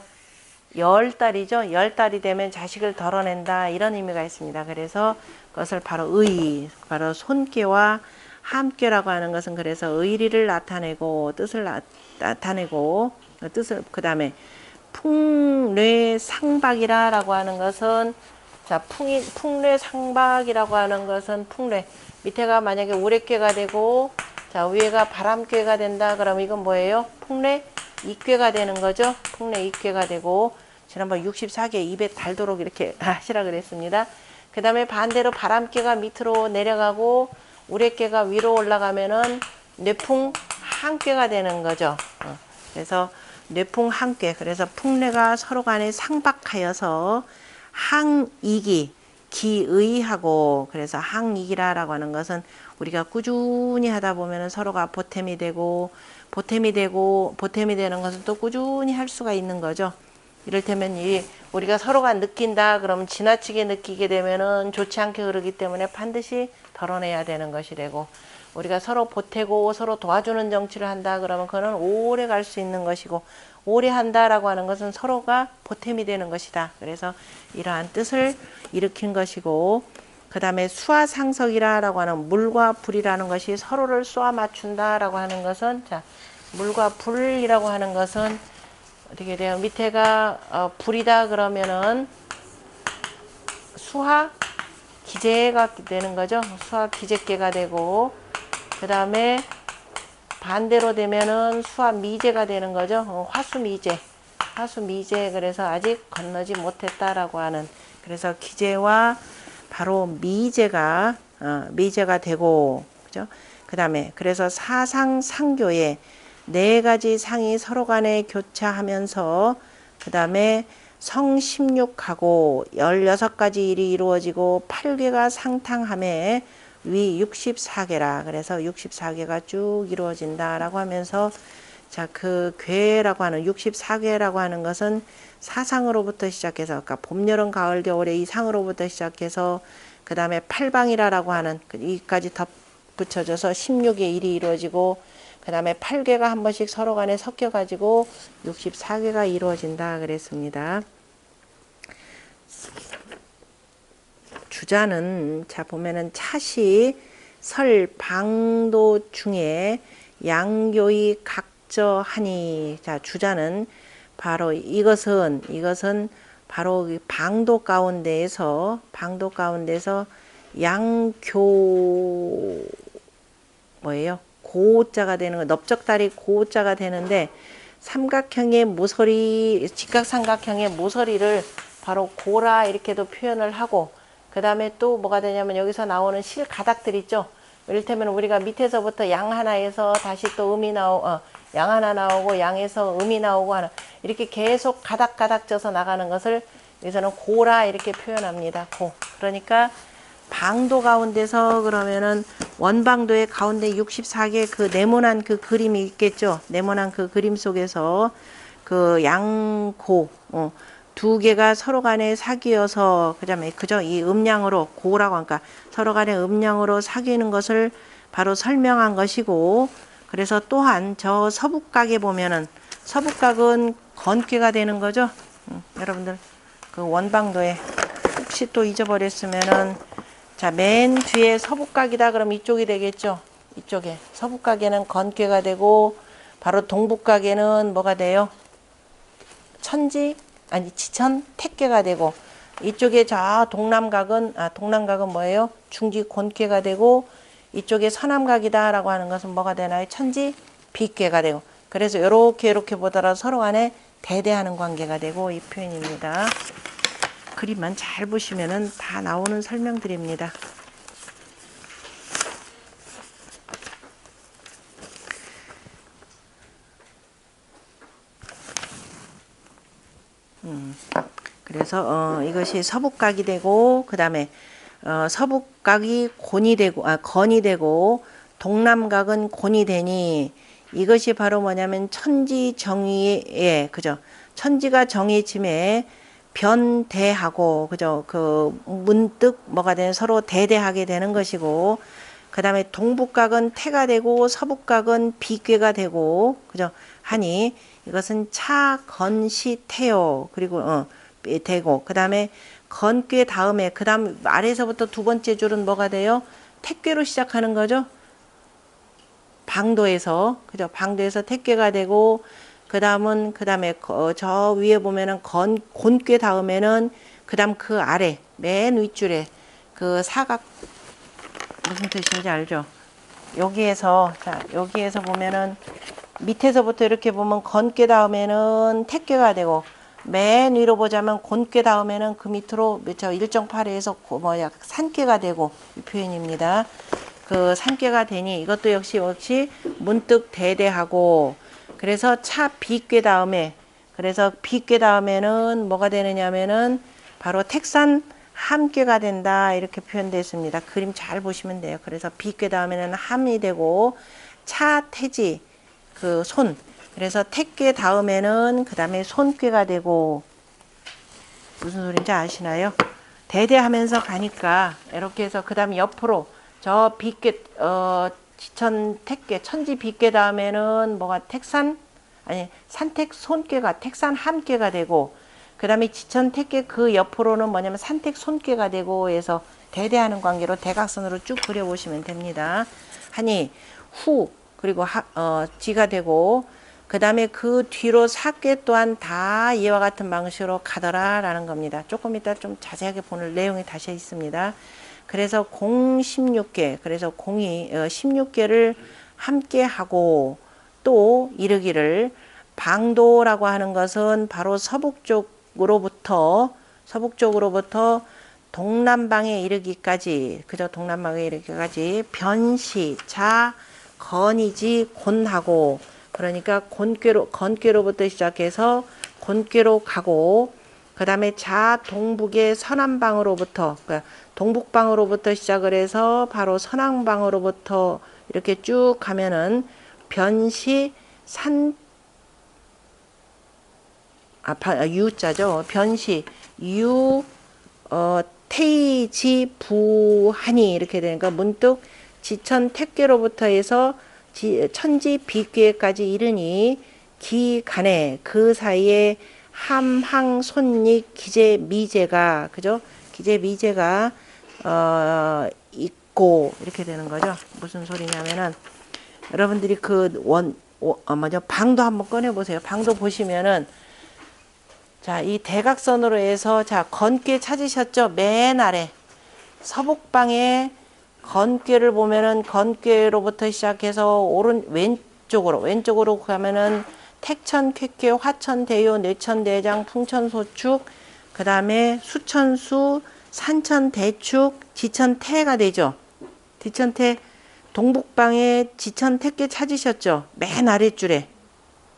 10달이죠. 10달이 되면 자식을 덜어낸다 이런 의미가 있습니다. 그래서 그것을 바로 손괴와 함께라고 하는 것은, 그래서 의리를 나타내고 뜻을 나타내고 그 다음에 풍뇌상박이라고 하는 것은, 자, 풍뇌상박이라고 하는 것은 풍뇌 밑에가 만약에 오랫괴가 되고, 자, 위에가 바람꾀가 된다. 그럼 이건 뭐예요? 풍래 이꾀가 되는 거죠. 풍래 이꾀가 되고, 지난번 64개 입에 달도록 이렇게 하시라 그랬습니다. 그 다음에 반대로 바람꾀가 밑으로 내려가고 우레꾀가 위로 올라가면은 뇌풍 한꾀가 되는 거죠. 그래서 뇌풍 한꾀. 그래서 풍래가 서로 간에 상박하여서 항이기, 기의하고, 그래서 항이기라라고 하는 것은 우리가 꾸준히 하다 보면은 서로가 보탬이 되고, 보탬이 되는 것은 또 꾸준히 할 수가 있는 거죠. 이를테면 우리가 서로가 느낀다 그러면 지나치게 느끼게 되면은 좋지 않게 흐르기 때문에 반드시 덜어내야 되는 것이 되고, 우리가 서로 보태고 서로 도와주는 정치를 한다 그러면 그거는 오래 갈 수 있는 것이고, 오래 한다라고 하는 것은 서로가 보탬이 되는 것이다. 그래서 이러한 뜻을 일으킨 것이고, 그 다음에 수화상석이라고 하는 물과 불이라는 것이 서로를 쏘아 맞춘다라고 하는 것은, 자, 물과 불이라고 하는 것은 어떻게 돼요? 밑에가 불이다 그러면은 수화 기재가 되는 거죠. 수화 기재계가 되고, 그 다음에 반대로 되면은 수화 미재가 되는 거죠. 화수 미재. 그래서 아직 건너지 못했다라고 하는, 그래서 기재와 바로 미재가 되고, 그죠? 그 다음에 그래서 사상상교에 네 가지 상이 서로 간에 교차하면서, 그 다음에 성 16하고 16가지 일이 이루어지고 8개가 상탕함에 위 64개라. 그래서 64개가 쭉 이루어진다라고 하면서, 자, 그 괴라고 하는 64개라고 하는 것은 사상으로부터 시작해서, 그러니까 봄, 여름, 가을, 겨울의 이 상으로부터 시작해서, 그 다음에 팔방이라고 하는 이까지 덧붙여져서 16의 일이 이루어지고, 그 다음에 8개가 한 번씩 서로 간에 섞여 가지고 64개가 이루어진다 그랬습니다. 주자는, 자, 보면은 차시 설 방도 중에 양교이 각저하니, 자, 주자는 바로 이것은 바로 방도 가운데에서 양교 뭐예요? 고자가 되는 거, 넓적다리 고자가 되는데, 삼각형의 모서리, 직각삼각형의 모서리를 바로 고라 이렇게도 표현을 하고, 그 다음에 또 뭐가 되냐면 여기서 나오는 실가닥들 있죠. 이를테면 우리가 밑에서부터 양 하나에서 다시 또 양 하나 나오고 양에서 음이 나오고 하는, 이렇게 계속 가닥가닥 져서 나가는 것을 여기서는 고라 이렇게 표현합니다. 고. 그러니까 방도 가운데서, 그러면은 원방도의 가운데 64개 그 네모난 그 그림이 있겠죠. 네모난 그 그림 속에서 그 양고 두 개가 서로 간에 사귀어서, 그다음에 그죠, 이 음양으로 고라고 하니까 서로 간에 음양으로 사귀는 것을 바로 설명한 것이고, 그래서 또한 저 서북각에 보면은 서북각은 건괴가 되는 거죠. 여러분들 그 원방도에 혹시 또 잊어버렸으면은, 자, 맨 뒤에 서북각이다 그럼 이쪽이 되겠죠. 이쪽에 서북각에는 건괴가 되고, 바로 동북각에는 뭐가 돼요? 지천 택괴가 되고, 이쪽에 저 동남각은 뭐예요? 중지 곤괴가 되고, 이쪽에 서남각이다라고 하는 것은 뭐가 되나요? 천지 비괴가 되고, 그래서 이렇게 보더라도 서로 간에 대대하는 관계가 되고, 이 표현입니다. 그림만 잘 보시면은 다 나오는 설명드립니다. 그래서 이것이 서북각이 되고, 그 다음에 서북각이 건이 되고 동남각은 곤이 되니, 이것이 바로 뭐냐면 천지정의에, 그죠? 천지가 정해짐에 변대하고, 그죠? 그 문득 뭐가 되는, 서로 대대하게 되는 것이고, 그 다음에 동북각은 태가 되고 서북각은 비괴가 되고, 그죠? 하니 이것은 차건시태요. 그리고 되고, 그 다음에 건괴 다음에 그 다음 아래에서부터 두 번째 줄은 뭐가 돼요? 택괴로 시작하는 거죠. 방도에서, 그죠? 방도에서 택괴가 되고, 그 다음에 저 위에 보면은 곤괴 다음에는 그 다음 그 아래 맨 윗줄에 그 사각, 무슨 뜻인지 알죠? 여기에서 자 여기에서 보면은 밑에서부터 이렇게 보면 건괴 다음에는 택괴가 되고 맨 위로 보자면 곤괴 다음에는 그 밑으로 저 일정파리에서 뭐야 산괴가 되고 이 표현입니다. 그 산괴가 되니 이것도 역시 문득 대대하고 그래서 차 비괴 다음에 그래서 비괴 다음에는 뭐가 되느냐면은 바로 택산 함괴가 된다 이렇게 표현되어 있습니다. 그림 잘 보시면 돼요. 그래서 비괴 다음에는 함이 되고 차 태지 그 손 그래서 택괴 다음에는 그 다음에 손괴가 되고 무슨 소린지 아시나요? 대대하면서 가니까 이렇게 해서 그 다음에 옆으로 저 비괴 지천 택괴 천지 비괴 다음에는 뭐가 택산 아니 산택 손괴가 택산 함괴가 되고 그 다음에 지천 택괴 그 옆으로는 뭐냐면 산택 손괴가 되고 해서 대대하는 관계로 대각선으로 쭉 그려보시면 됩니다. 하니 후 그리고 지가 되고 그 다음에 그 뒤로 사괴 또한 다 이와 같은 방식으로 가더라 라는 겁니다. 조금 이따 좀 자세하게 보는 내용이 다시 있습니다. 그래서 공 16개 그래서 공이 16개를 함께 하고 또 이르기를 방도라고 하는 것은 바로 서북쪽으로부터 동남방에 이르기까지 그저 동남방에 이르기까지 변시 자 건이지 곤하고 그러니까 건괴로부터 시작해서 곤괴로 가고 그 다음에 자 동북의 서남방으로부터 그러니까 동북방으로부터 시작을 해서 바로 서남방으로부터 이렇게 쭉 가면은 변시 산 유자죠. 변시 유 태이지 부하니 이렇게 되니까 문득 지천 택괴로부터 해서 천지 비괴까지 이르니 기간에 그 사이에 함항 손익 기재 미재가 그죠? 기재 미재가 있고 이렇게 되는 거죠. 무슨 소리냐면은 여러분들이 먼저 방도 한번 꺼내 보세요. 방도 보시면은 자, 이 대각선으로 해서 자, 건괴 찾으셨죠? 맨 아래 서북방에 건괴를 보면은 건괴로부터 시작해서 왼쪽으로 가면은 택천, 쾌쾌, 화천, 대요, 내천, 대장, 풍천, 소축, 그 다음에 수천수, 산천, 대축, 지천, 태가 되죠. 지천, 태, 동북방에 지천, 택괴 찾으셨죠? 맨 아랫줄에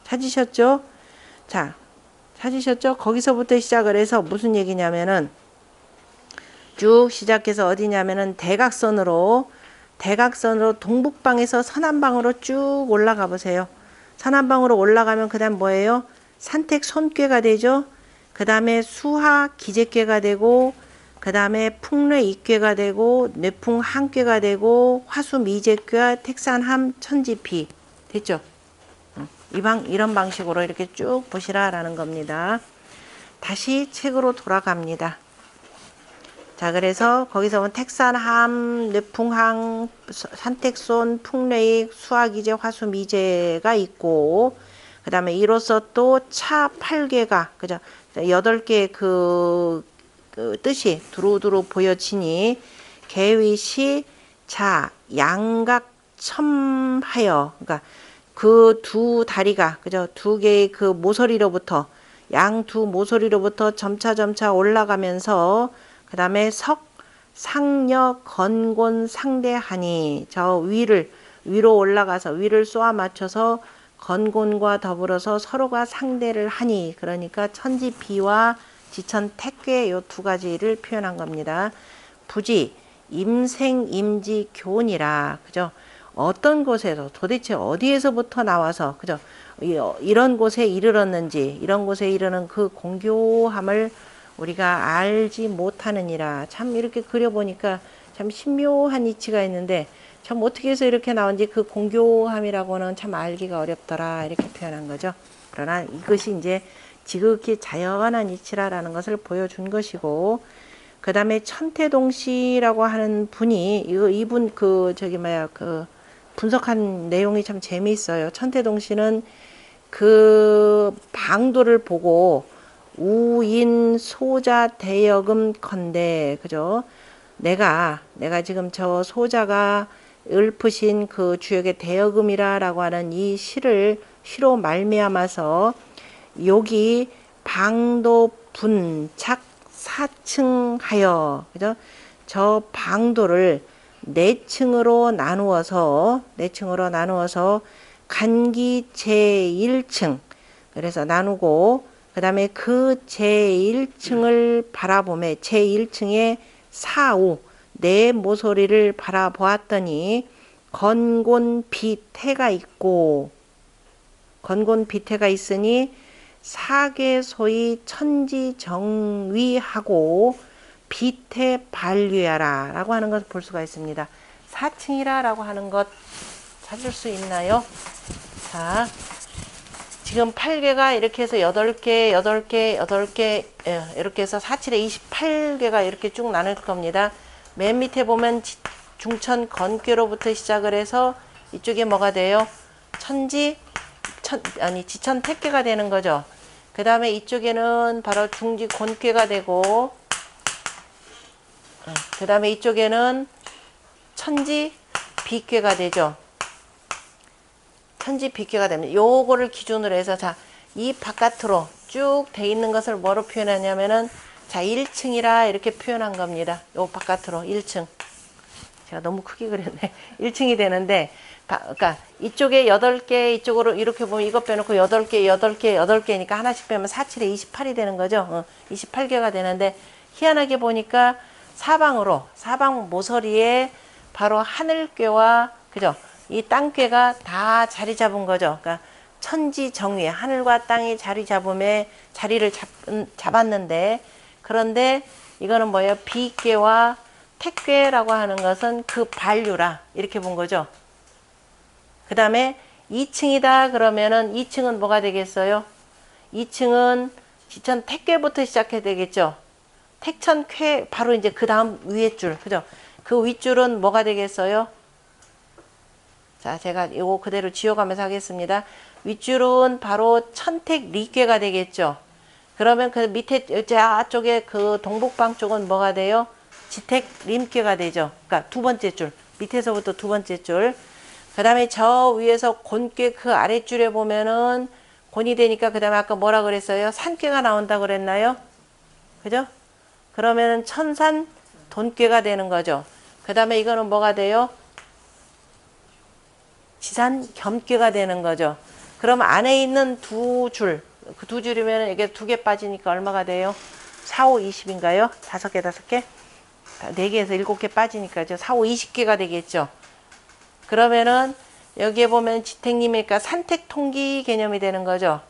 찾으셨죠? 자, 찾으셨죠? 거기서부터 시작을 해서 무슨 얘기냐면은 쭉 시작해서 어디냐면은 대각선으로 동북방에서 서남방으로 쭉 올라가 보세요. 서남방으로 올라가면 그 다음 뭐예요? 산택 손괴가 되죠. 그 다음에 수하 기재괴가 되고 그 다음에 풍뢰 입괴가 되고 뇌풍 한괴가 되고 화수 미재괴 택산함 천지피 됐죠? 이런 방식으로 이렇게 쭉 보시라라는 겁니다. 다시 책으로 돌아갑니다. 자, 그래서 거기서 보면 택산함, 뇌풍항, 산택손, 풍래익, 수학이제, 화수미제가 있고 그 다음에 이로써 또 차 8개가 그죠? 8개의 그 뜻이 두루두루 보여지니 개위시 자 양각 첨하여 그러니까 그 두 다리가 그죠? 두 개의 그 모서리로부터 양 두 모서리로부터 점차 올라가면서 그 다음에 상여 건곤 상대하니 저 위로 올라가서 위를 쏘아 맞춰서 건곤과 더불어서 서로가 상대를 하니 그러니까 천지비와 지천 택괴 요 두 가지를 표현한 겁니다. 부지 임생 임지 교훈이라 그죠? 어떤 곳에서 도대체 어디에서부터 나와서 그죠? 이런 곳에 이르렀는지 이런 곳에 이르는 그 공교함을 우리가 알지 못하느니라. 참 이렇게 그려보니까 참 신묘한 이치가 있는데 참 어떻게 해서 이렇게 나온지 그 공교함이라고는 참 알기가 어렵더라 이렇게 표현한 거죠. 그러나 이것이 이제 지극히 자연한 이치라라는 것을 보여준 것이고 그 다음에 천태동씨라고 하는 분이 이분 그 분석한 내용이 참 재미있어요. 천태동씨는 그 방도를 보고 우인 소자 대여금 건데 그죠? 내가 지금 저 소자가 읊으신 그 주역의 대여금이라라고 하는 이 시로 말미암아서 여기 방도 분착 사층하여, 그죠? 저 방도를 네 층으로 나누어서 간기 제1층, 그래서 나누고 그 다음에 그 제1층을 바라보며 제1층의 사우 네 모서리를 바라보았더니 건곤 비태가 있고, 건곤 비태가 있으니 사계소의 천지정위하고 비태 반류야라 라고 하는 것을 볼 수가 있습니다. 4층이라 라고 하는 것 찾을 수 있나요? 자, 지금 8개가 이렇게 해서 8개 이렇게 해서 4, 7에 28개가 이렇게 쭉 나눌 겁니다. 맨 밑에 보면 중천 건괴로부터 시작을 해서 이쪽에 뭐가 돼요? 지천 택괴가 되는 거죠. 그 다음에 이쪽에는 바로 중지 곤괴가 되고, 그 다음에 이쪽에는 천지 비괴가 되죠. 천지 비괴가 됩니다. 요거를 기준으로 해서, 자, 이 바깥으로 쭉 돼 있는 것을 뭐로 표현하냐면은, 자, 1층이라 이렇게 표현한 겁니다. 요 바깥으로 1층. 제가 너무 크게 그렸네. 1층이 되는데, 그러니까 이쪽에 8개, 이쪽으로 이렇게 보면 이것 빼놓고 8개니까 하나씩 빼면 4, 7에 28이 되는 거죠. 28개가 되는데, 희한하게 보니까 사방 모서리에 바로 하늘괴와, 그죠? 이 땅괴가 다 자리 잡은 거죠. 그러니까 천지정위, 하늘과 땅이 자리를 잡았는데, 그런데 이거는 뭐예요? 비괴와 택괴라고 하는 것은 그 반류라 이렇게 본 거죠. 그 다음에 2층이다 그러면은 2층은 뭐가 되겠어요? 2층은 지천 택괴부터 시작해야 되겠죠. 택천 쾌 바로 이제 그 다음 위에 줄, 그죠? 그 윗줄은 뭐가 되겠어요? 자, 제가 이거 그대로 지워가면서 하겠습니다. 윗줄은 바로 천택 리괴가 되겠죠. 그러면 그 밑에 저쪽에 그 동북방 쪽은 뭐가 돼요? 지택 림괴가 되죠. 그러니까 두 번째 줄, 밑에서부터 두 번째 줄. 그 다음에 저 위에서 곤괴 그 아랫줄에 보면은 곤이 되니까 그 다음에 아까 뭐라 그랬어요? 산괴가 나온다고 그랬나요? 그죠? 그러면은 천산 돈괴가 되는 거죠. 그 다음에 이거는 뭐가 돼요? 지산 겸괴가 되는 거죠. 그럼 안에 있는 두 줄, 그 두 줄이면 이게 2개 빠지니까 얼마가 돼요? 4, 5, 20인가요? 5개, 5개? 4개에서 7개 빠지니까 4, 5, 20개가 되겠죠. 그러면은 여기에 보면 지택님이니까 산택 통기 개념이 되는 거죠.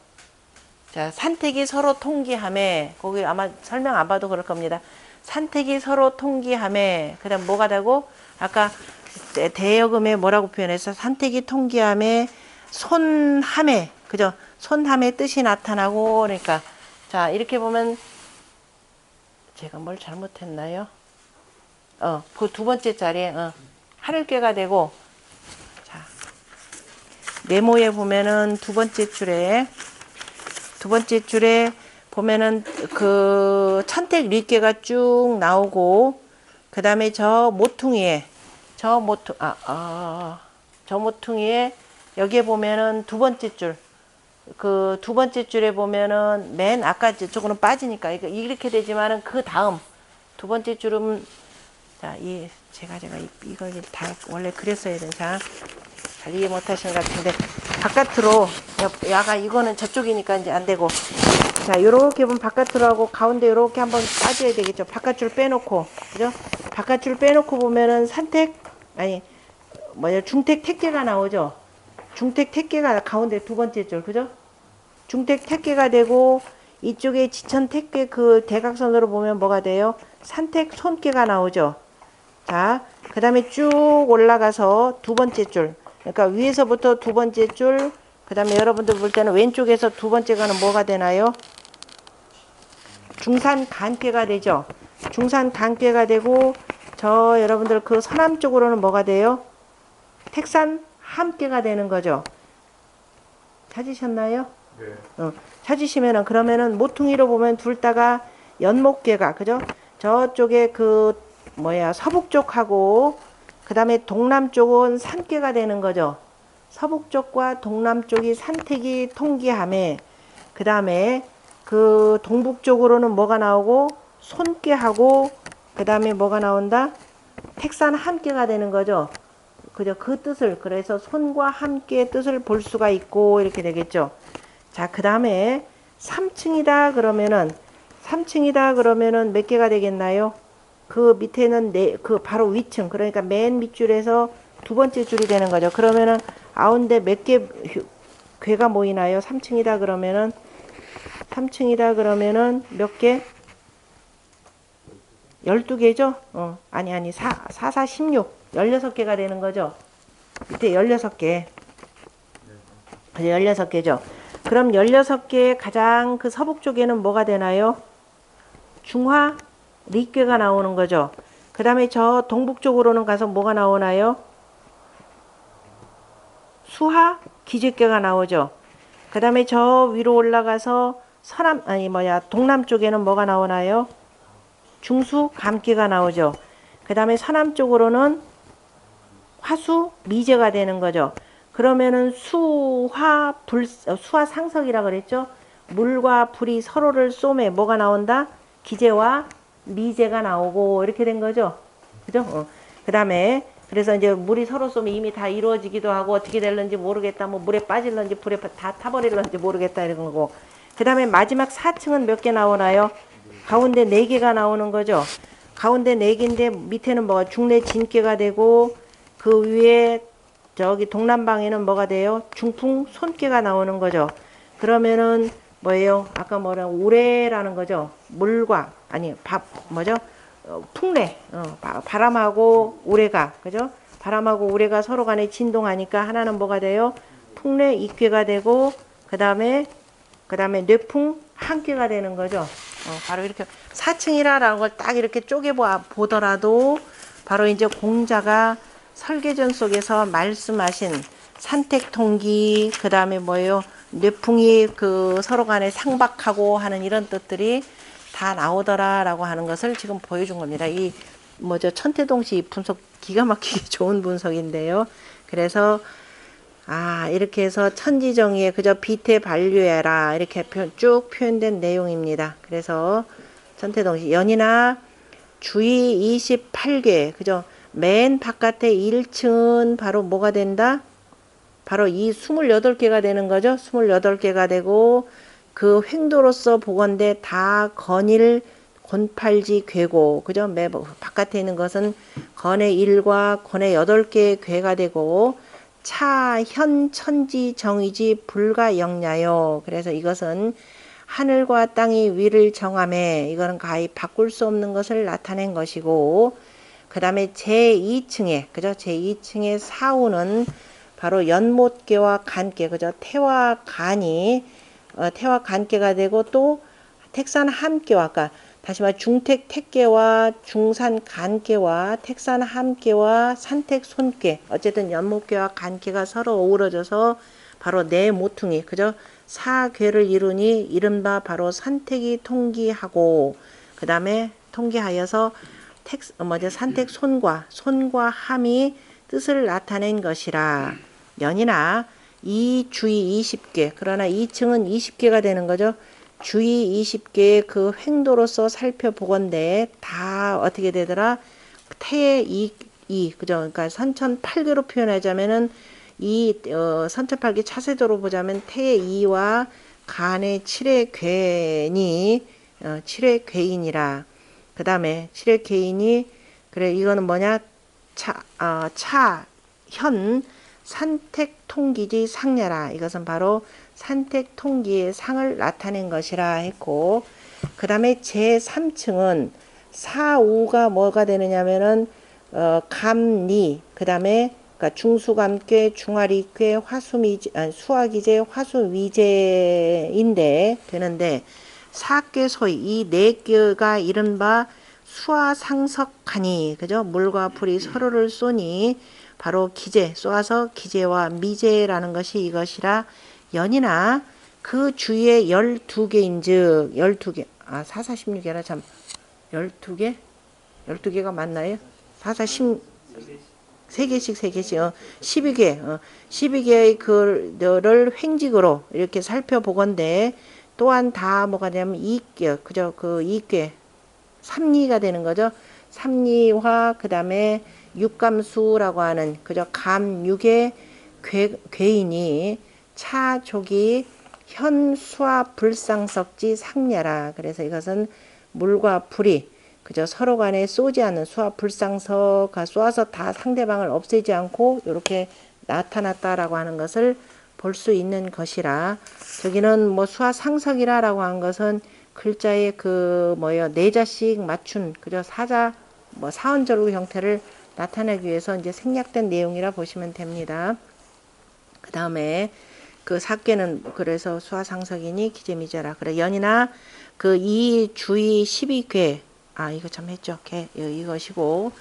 자, 산택이 서로 통기함에, 거기 아마 설명 안 봐도 그럴 겁니다. 산택이 서로 통기함에, 그 다음 뭐가 되고, 아까 대여금에 뭐라고 표현해서 산택이 통기함에 손함에, 그죠? 손함의 뜻이 나타나고, 그러니까, 자, 이렇게 보면, 제가 뭘 잘못했나요? 그 두 번째 자리에, 하늘괴가 되고, 자, 네모에 보면은 두 번째 줄에 보면은 그 천택 리괴가 쭉 나오고, 그 다음에 저 모퉁이에, 저 모퉁이에 여기에 보면은 두 번째 줄, 그 두 번째 줄에 보면은 맨 아까 저쪽으로는 빠지니까 이렇게 되지만은 그 다음 두 번째 줄은, 자, 제가 이걸 다 원래 그랬어야 되는, 잘 이해 못 하시는 것 같은데, 바깥으로, 야가 이거는 저쪽이니까 이제 안 되고, 자, 요렇게 보면 바깥으로 하고, 가운데 요렇게 한번 빠져야 되겠죠. 바깥줄 빼놓고, 그죠? 바깥줄 빼놓고 보면은 중택 택괴가 나오죠. 중택 택괴가 가운데 두 번째 줄, 그죠? 중택 택괴가 되고, 이쪽에 지천 택괴 그 대각선으로 보면 뭐가 돼요? 산택 손괴가 나오죠. 자, 그 다음에 쭉 올라가서 두 번째 줄, 그러니까 위에서부터 두 번째 줄, 그 다음에 여러분들 볼 때는 왼쪽에서 두 번째 가는 뭐가 되나요? 중산 간괴가 되죠. 중산 간괴가 되고, 저 여러분들 그 서남 쪽으로는 뭐가 돼요? 택산 함괴가 되는 거죠. 찾으셨나요? 네. 찾으시면은, 그러면은 모퉁이로 보면 둘 다가 연목괴가, 그죠? 저쪽에 서북 쪽하고 그 다음에 동남쪽은 산께가 되는 거죠. 서북쪽과 동남쪽이 산택이 통기함에, 그 다음에 그 동북쪽으로는 뭐가 나오고 손께하고, 그 다음에 뭐가 나온다? 택산 함께가 되는 거죠. 그죠? 그 뜻을, 그래서 손과 함께의 뜻을 볼 수가 있고 이렇게 되겠죠. 자, 그 다음에 3층이다 그러면은, 3층이다 그러면은 몇 개가 되겠나요? 그 밑에는 그 바로 위층, 그러니까 맨 밑줄에서 두 번째 줄이 되는 거죠. 그러면은 아운데 몇 개 괴가 모이나요? 3층이다 그러면은, 3층이다 그러면은 몇 개? 12개죠? 아니, 4, 16. 16개가 되는 거죠. 밑에 16개. 16개죠. 그럼 16개의 가장 그 서북 쪽에는 뭐가 되나요? 중화, 리괴가 나오는 거죠. 그 다음에 저 동북 쪽으로는 가서 뭐가 나오나요? 수하, 기재괴가 나오죠. 그 다음에 저 위로 올라가서 동남 쪽에는 뭐가 나오나요? 중수, 감기가 나오죠. 그 다음에 서남 쪽으로는 화수, 미제가 되는 거죠. 그러면은 수화 상석이라 그랬죠. 물과 불이 서로를 쏘매 뭐가 나온다? 기제와 미제가 나오고 이렇게 된 거죠. 그죠? 그 다음에 그래서 이제 물이 서로 쏘면 이미 다 이루어지기도 하고 어떻게 될런지 모르겠다. 뭐 물에 빠질런지 불에 다 타버릴런지 모르겠다 이런 거고. 그 다음에 마지막 4층은 몇 개 나오나요? 가운데 4개가 나오는 거죠. 가운데 4개인데 밑에는 뭐가 중내 진께가 되고 그 위에 저기 동남방에는 뭐가 돼요? 중풍 손께가 나오는 거죠. 그러면은 뭐예요? 아까 뭐라 우레라는 거죠. 물과 뭐죠? 풍래. 바람하고 우레가 그죠? 바람하고 우레가 서로 간에 진동하니까 하나는 뭐가 돼요? 풍래 이괴가 되고 그다음에 뇌풍 한괴가 되는 거죠. 바로 이렇게 4층이라는 걸 딱 이렇게 쪼개 보더라도 바로 이제 공자가 설계전 속에서 말씀하신 산택통기, 그 다음에 뭐예요? 뇌풍이 그 서로 간에 상박하고 하는 이런 뜻들이 다 나오더라라고 하는 것을 지금 보여준 겁니다. 이 천태동시 분석 기가 막히게 좋은 분석인데요. 그래서 이렇게 해서 천지정의에 그저 비태 반류해라 이렇게 쭉 표현된 내용입니다. 그래서 천태동시 연이나 주의 28개 그죠? 맨 바깥에 1층은 바로 뭐가 된다? 바로 이 28개가 되는 거죠. 28개가 되고 그 횡도로서 보건대 다 건일 곤팔지 괴고 그죠? 바깥에 있는 것은 건의 1과 건의 8개의 괴가 되고 차, 현, 천지, 정의지, 불가, 영야요. 그래서 이것은 하늘과 땅이 위를 정함에 이거는 가히 바꿀 수 없는 것을 나타낸 것이고 그 다음에 제2층에 그죠? 제2층의 사우는 바로 연못계와 간계 그죠? 태와 간계가 되고 또 택산 함계와 아까 다시 말해 중택 택계와 중산 간계와 택산 함계와 산택 손계 어쨌든 연못계와 간계가 서로 어우러져서 바로 네 모퉁이 그죠? 사괴를 이루니 이른바 바로 산택이 통기하고 그 다음에 통기하여서 산택 손과 함이 뜻을 나타낸 것이라. 연이나 이 주의 20개 그러나 2층은 20개가 되는 거죠. 주의 20개의 그 횡도로서 살펴보건대 다 어떻게 되더라? 태의 그죠? 그러니까 선천 8개로 표현하자면은 선천 8개 차세도로 보자면 태의 2와 간의 7의 괴니 7의 괴인이라. 그 다음에 7의 괴인이 그래 이거는 뭐냐? 현 산택통기지 상야라. 이것은 바로 산택통기의 상을 나타낸 것이라 했고 그 다음에 제3층은 사우가 뭐가 되느냐면은 감리 그 다음에 그러니까 중수감괴 중화리괴 수화기제 화수위제인데 되는데 사괴소이 이 네 개가 이른바 수화상석하니 그죠? 물과 불이 서로를 쏘니 바로 쏘아서 기제와 미제라는 것이 이것이라. 연이나 그 주위에 12개인즉 12개 446이라 참 12개? 12개가 맞나요? 4, 4, 10 세 개씩 12개 12개의 그를 횡직으로 이렇게 살펴보건대 또한 다 뭐가 되냐면 이익 그죠? 그 이익괴 삼리가 되는 거죠. 삼리화 그다음에 육감수라고 하는 그저 감육의 괴인이 차족이 현수와 불상석지 상냐라. 그래서 이것은 물과 불이 그저 서로 간에 쏘지 않는 수와 불상서가 쏘아서 다 상대방을 없애지 않고 이렇게 나타났다라고 하는 것을 볼 수 있는 것이라. 저기는 뭐 수와 상석이라라고 한 것은 글자의 그 뭐요 네자씩 맞춘 그저 사자 뭐 사원절구 형태를 나타내기 위해서 이제 생략된 내용이라 보시면 됩니다. 그 다음에 그 사께는 그래서 수화상석이니 기재미제라. 그래 연이나 그 이 주의 12괴 이거 참 했죠. 개 이것이고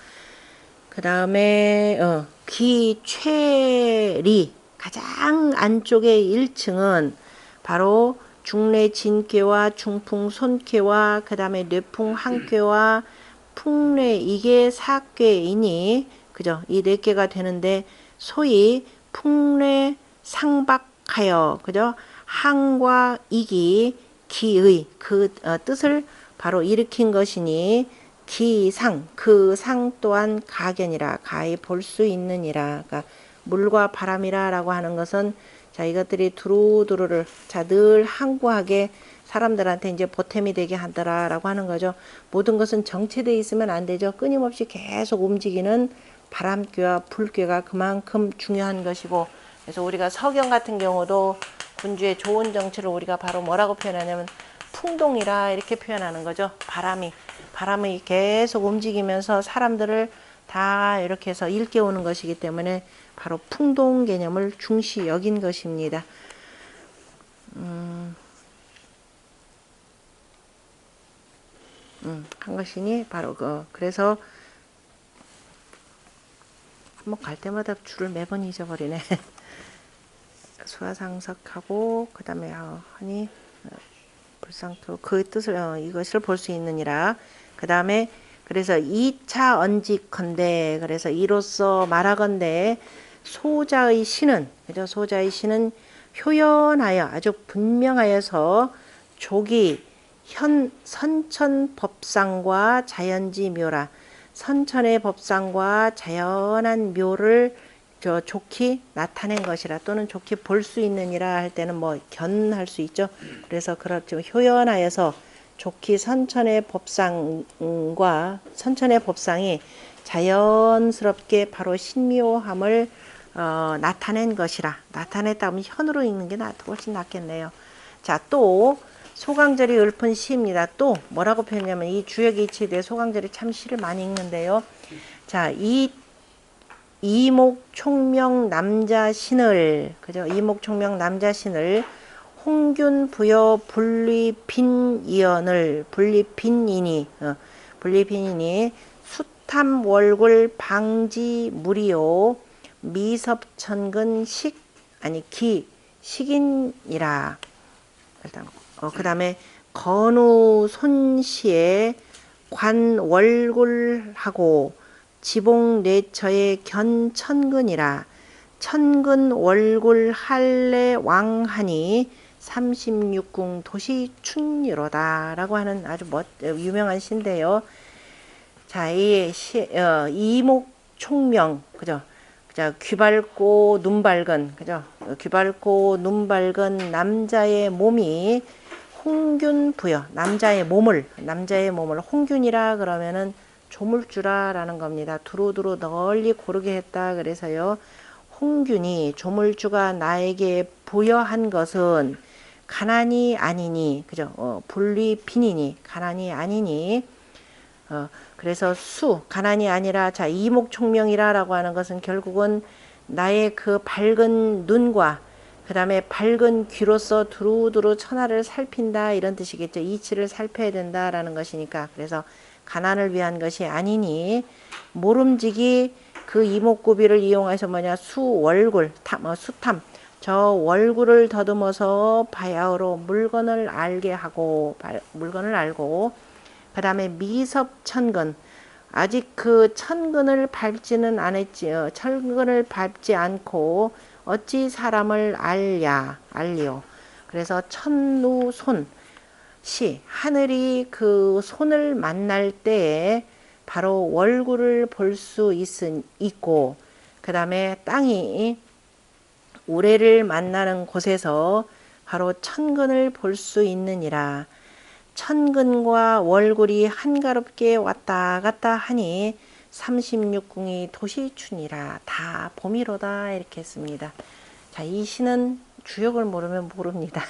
그 다음에 귀최리 가장 안쪽의 1층은 바로 중래 진괴와 중풍 손괴와 그 다음에 뇌풍 한괴와 풍래 이게 사괴이니 그죠? 이 네 개가 되는데 소위 풍래 상박하여 그죠? 항과 이기 기의 그 뜻을 바로 일으킨 것이니 기상 그 상 또한 가견이라 가히 볼 수 있느니라. 그러니까 물과 바람이라라고 하는 것은 자 이것들이 두루두루를 자 늘 항구하게 사람들한테 이제 보탬이 되게 하더라라고 하는 거죠. 모든 것은 정체되어 있으면 안 되죠. 끊임없이 계속 움직이는 바람꾀와 불꾀가 그만큼 중요한 것이고 그래서 우리가 서경 같은 경우도 군주의 좋은 정치를 우리가 바로 뭐라고 표현하냐면 풍동이라 이렇게 표현하는 거죠. 바람이 계속 움직이면서 사람들을 다 이렇게 해서 일깨우는 것이기 때문에 바로 풍동 개념을 중시 여긴 것입니다. 한 것이니 바로 그래서 한번 갈 때마다 줄을 매번 잊어버리네. 수화상석하고 그 다음에 하니 불상토 그 뜻을 이것을 볼 수 있느니라. 그 다음에 그래서 2차 언직컨대 그래서 이로써 말하건대 소자의 신은 그죠? 소자의 신은 효연하여 아주 분명하여서 족이 선천 법상과 자연지 묘라 선천의 법상과 자연한 묘를 좋게 나타낸 것이라 또는 좋게 볼 수 있느니라 할 때는 뭐 견할 수 있죠. 그래서 그렇죠. 효연하여서 좋게 선천의 법상과 선천의 법상이 자연스럽게 바로 신묘함을 나타낸 것이라. 나타냈다 하면 현으로 읽는 게 훨씬 낫겠네요. 자, 또 소강절이 읊은 시입니다. 또 뭐라고 표현하냐면 이 주역이 이치에 소강절이 참 시를 많이 읽는데요. 자, 이목총명 남자신을 그죠? 이목총명 남자신을 홍균 부여 분리빈이언을 분리빈이니 수탐 월굴 방지 무리요 미섭천근 식인이라. 일단 그 다음에 건우 손시에 관월굴하고 지봉 내처의 견천근이라. 천근 월굴 할례 왕하니 36궁 도시 춘유로다 라고 하는 아주 유명한 시인데요. 자, 이 이목총명 그죠? 자, 귀 밝고 눈 밝은 그죠? 귀 밝고 눈 밝은 남자의 몸이 홍균부여 남자의 몸을 홍균이라 그러면은 조물주라라는 겁니다. 두루두루 널리 고르게 했다 그래서요. 홍균이 조물주가 나에게 부여한 것은 가난이 아니니 그죠? 분리빈이니 가난이 아니니 그래서 가난이 아니라 자 이목총명이라라고 하는 것은 결국은 나의 그 밝은 눈과 그 다음에 밝은 귀로서 두루두루 천하를 살핀다 이런 뜻이겠죠. 이치를 살펴야 된다라는 것이니까 그래서 가난을 위한 것이 아니니 모름지기 그 이목구비를 이용해서 수월굴 수탐 저 월굴을 더듬어서 바야흐로 물건을 알게 하고 물건을 알고 그 다음에 미섭천근 아직 그 천근을 밟지는 않았지요. 천근을 밟지 않고 어찌 사람을 알리오. 그래서 천누손 시 하늘이 그 손을 만날 때에 바로 월구를 볼 수 있고 그 다음에 땅이 우레를 만나는 곳에서 바로 천근을 볼 수 있느니라. 천근과 월굴이 한가롭게 왔다 갔다 하니 36궁이 도시춘이라 다 봄이로다 이렇게 했습니다. 자, 이 시는 주역을 모르면 모릅니다.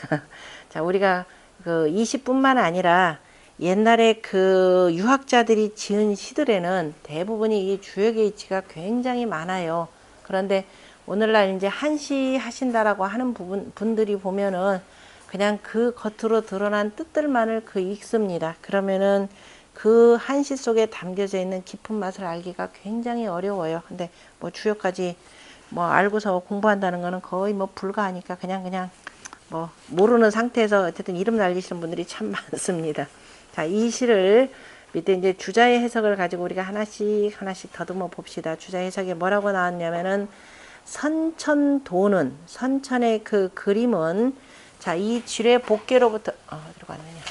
자, 우리가 그 이 시뿐만 아니라 옛날에 그 유학자들이 지은 시들에는 대부분이 이 주역의 위치가 굉장히 많아요. 그런데 오늘날 이제 한시 하신다라고 하는 분들이 보면은 그냥 그 겉으로 드러난 뜻들만을 그 읽습니다. 그러면은 그 한시 속에 담겨져 있는 깊은 맛을 알기가 굉장히 어려워요. 근데 뭐 주역까지 뭐 알고서 공부한다는 거는 거의 뭐 불가하니까 그냥 뭐 모르는 상태에서 어쨌든 이름 날리시는 분들이 참 많습니다. 자, 이 시를 밑에 이제 주자의 해석을 가지고 우리가 하나씩 더듬어 봅시다. 주자 해석에 뭐라고 나왔냐면은 선천도는 선천의 그 그림은 자, 이 지뢰 복개로부터 어디로 갔느냐?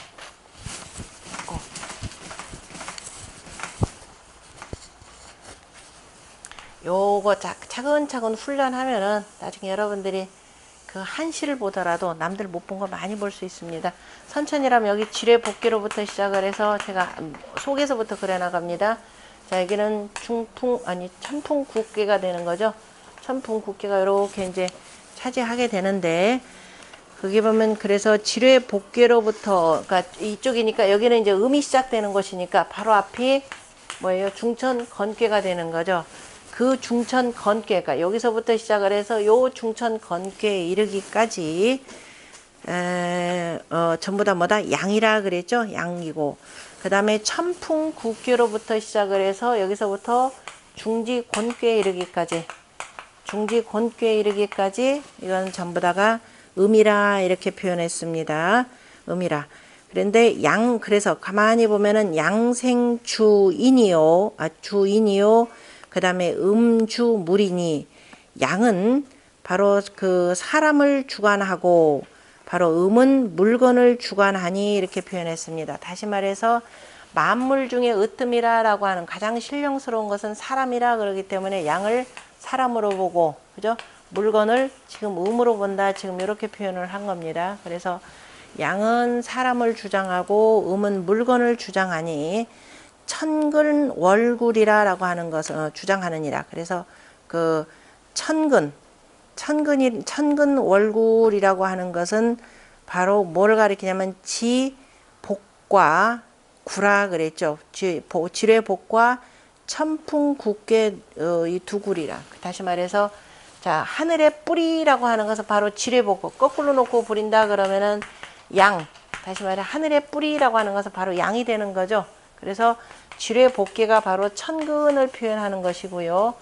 요거 차근차근 훈련하면은 나중에 여러분들이 그 한시를 보더라도 남들 못 본 거 많이 볼 수 있습니다. 선천이라면 여기 지뢰 복개로부터 시작을 해서 제가 속에서부터 그려 나갑니다. 자, 여기는 천풍국계가 되는 거죠. 천풍국계가 이렇게 이제 차지하게 되는데 거기 보면 그래서 지뢰 복개로부터 그러니까 이쪽이니까 여기는 이제 음이 시작되는 것이니까 바로 앞이 뭐예요? 중천 건괴가 되는 거죠. 그 중천 건괴가 여기서부터 시작을 해서 요 중천 건괴에 이르기까지 전부 다 뭐다? 양이라 그랬죠? 양이고 그 다음에 천풍국괴로부터 시작을 해서 여기서부터 중지 곤괴에 이르기까지 이건 전부 다가 음이라 이렇게 표현했습니다. 음이라. 그런데 그래서 가만히 보면은 양생주인이요. 주인이요. 그 다음에 음주물이니 양은 바로 그 사람을 주관하고 바로 음은 물건을 주관하니 이렇게 표현했습니다. 다시 말해서 만물 중에 으뜸이라라고 하는 가장 신령스러운 것은 사람이라 그러기 때문에 양을 사람으로 보고 그죠? 물건을 지금 음으로 본다. 지금 이렇게 표현을 한 겁니다. 그래서 양은 사람을 주장하고 음은 물건을 주장하니 천근 월굴이라라고 하는 것을 주장하느니라. 그래서 그 천근 월굴이라고 하는 것은 바로 뭐를 가리키냐면 지복과 구라 그랬죠. 지뢰복과 천풍국계 이 두 굴이라. 다시 말해서 자, 하늘의 뿌리라고 하는 것은 바로 지뢰복. 거꾸로 놓고 부린다 그러면은 양. 다시 말해 하늘의 뿌리라고 하는 것은 바로 양이 되는 거죠. 그래서 지뢰복계가 바로 천근을 표현하는 것이고요.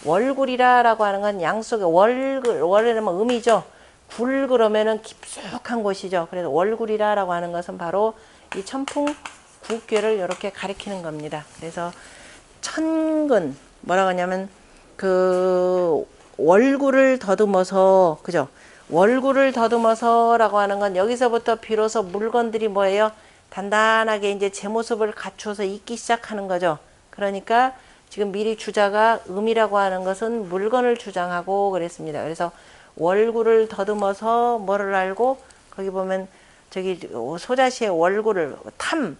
월굴이라고 하는 건 양 속에 월이라면 음이죠. 굴 그러면은 깊숙한 곳이죠. 그래서 월굴이라고 하는 것은 바로 이 천풍국계를 이렇게 가리키는 겁니다. 그래서 천근 뭐라고 하냐면 그 월구를 더듬어서 그죠? 월구를 더듬어서라고 하는 건 여기서부터 비로소 물건들이 뭐예요? 단단하게 이제 제 모습을 갖춰서 있기 시작하는 거죠. 그러니까 지금 미리 주자가 음이라고 하는 것은 물건을 주장하고 그랬습니다. 그래서 월구를 더듬어서 뭐를 알고 거기 보면 저기 소자시의 월구를 탐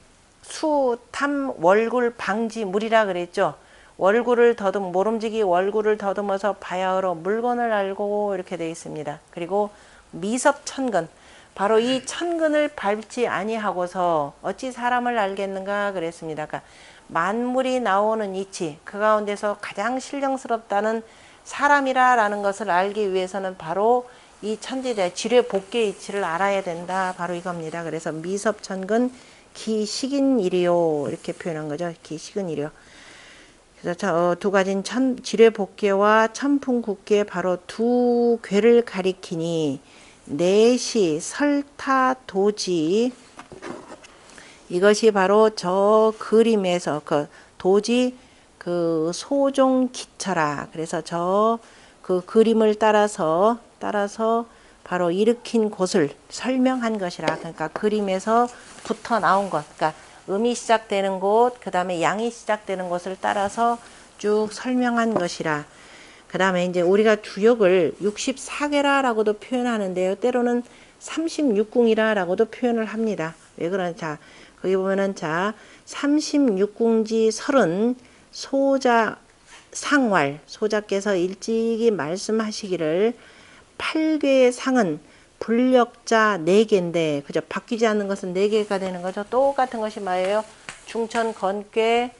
월굴 방지 물이라 그랬죠. 월구를 모름지기 월구를 더듬어서 바야흐로 물건을 알고 이렇게 되어 있습니다. 그리고 미섭천근 바로 이 천근을 밟지 아니하고서 어찌 사람을 알겠는가 그랬습니다. 그러니까 만물이 나오는 이치 그 가운데서 가장 신령스럽다는 사람이라는 것을 알기 위해서는 바로 이 천지대 지뢰복계 이치를 알아야 된다. 바로 이겁니다. 그래서 미섭천근 기식인이리요 이렇게 표현한 거죠. 기식인이리요. 그래서 두 가지인 지뢰복계와 천풍국계 바로 두 괴를 가리키니 내시 설타도지 이것이 바로 저 그림에서 그 도지 그 소종 기처라. 그래서 저 그 그림을 따라서 바로 일으킨 곳을 설명한 것이라. 그러니까 그림에서부터 나온 것. 그러니까 음이 시작되는 곳, 그 다음에 양이 시작되는 곳을 따라서 쭉 설명한 것이라. 그 다음에 이제 우리가 주역을 64개라라고도 표현하는데요. 때로는 36궁이라라고도 표현을 합니다. 왜 그러냐? 자, 거기 보면은 자, 36궁지 설은 소자 상왈, 소자께서 일찍이 말씀하시기를 8개의 상은 불력자 4개인데, 그죠? 바뀌지 않는 것은 4개가 되는 거죠. 똑같은 것이 뭐예요? 중천 건괴,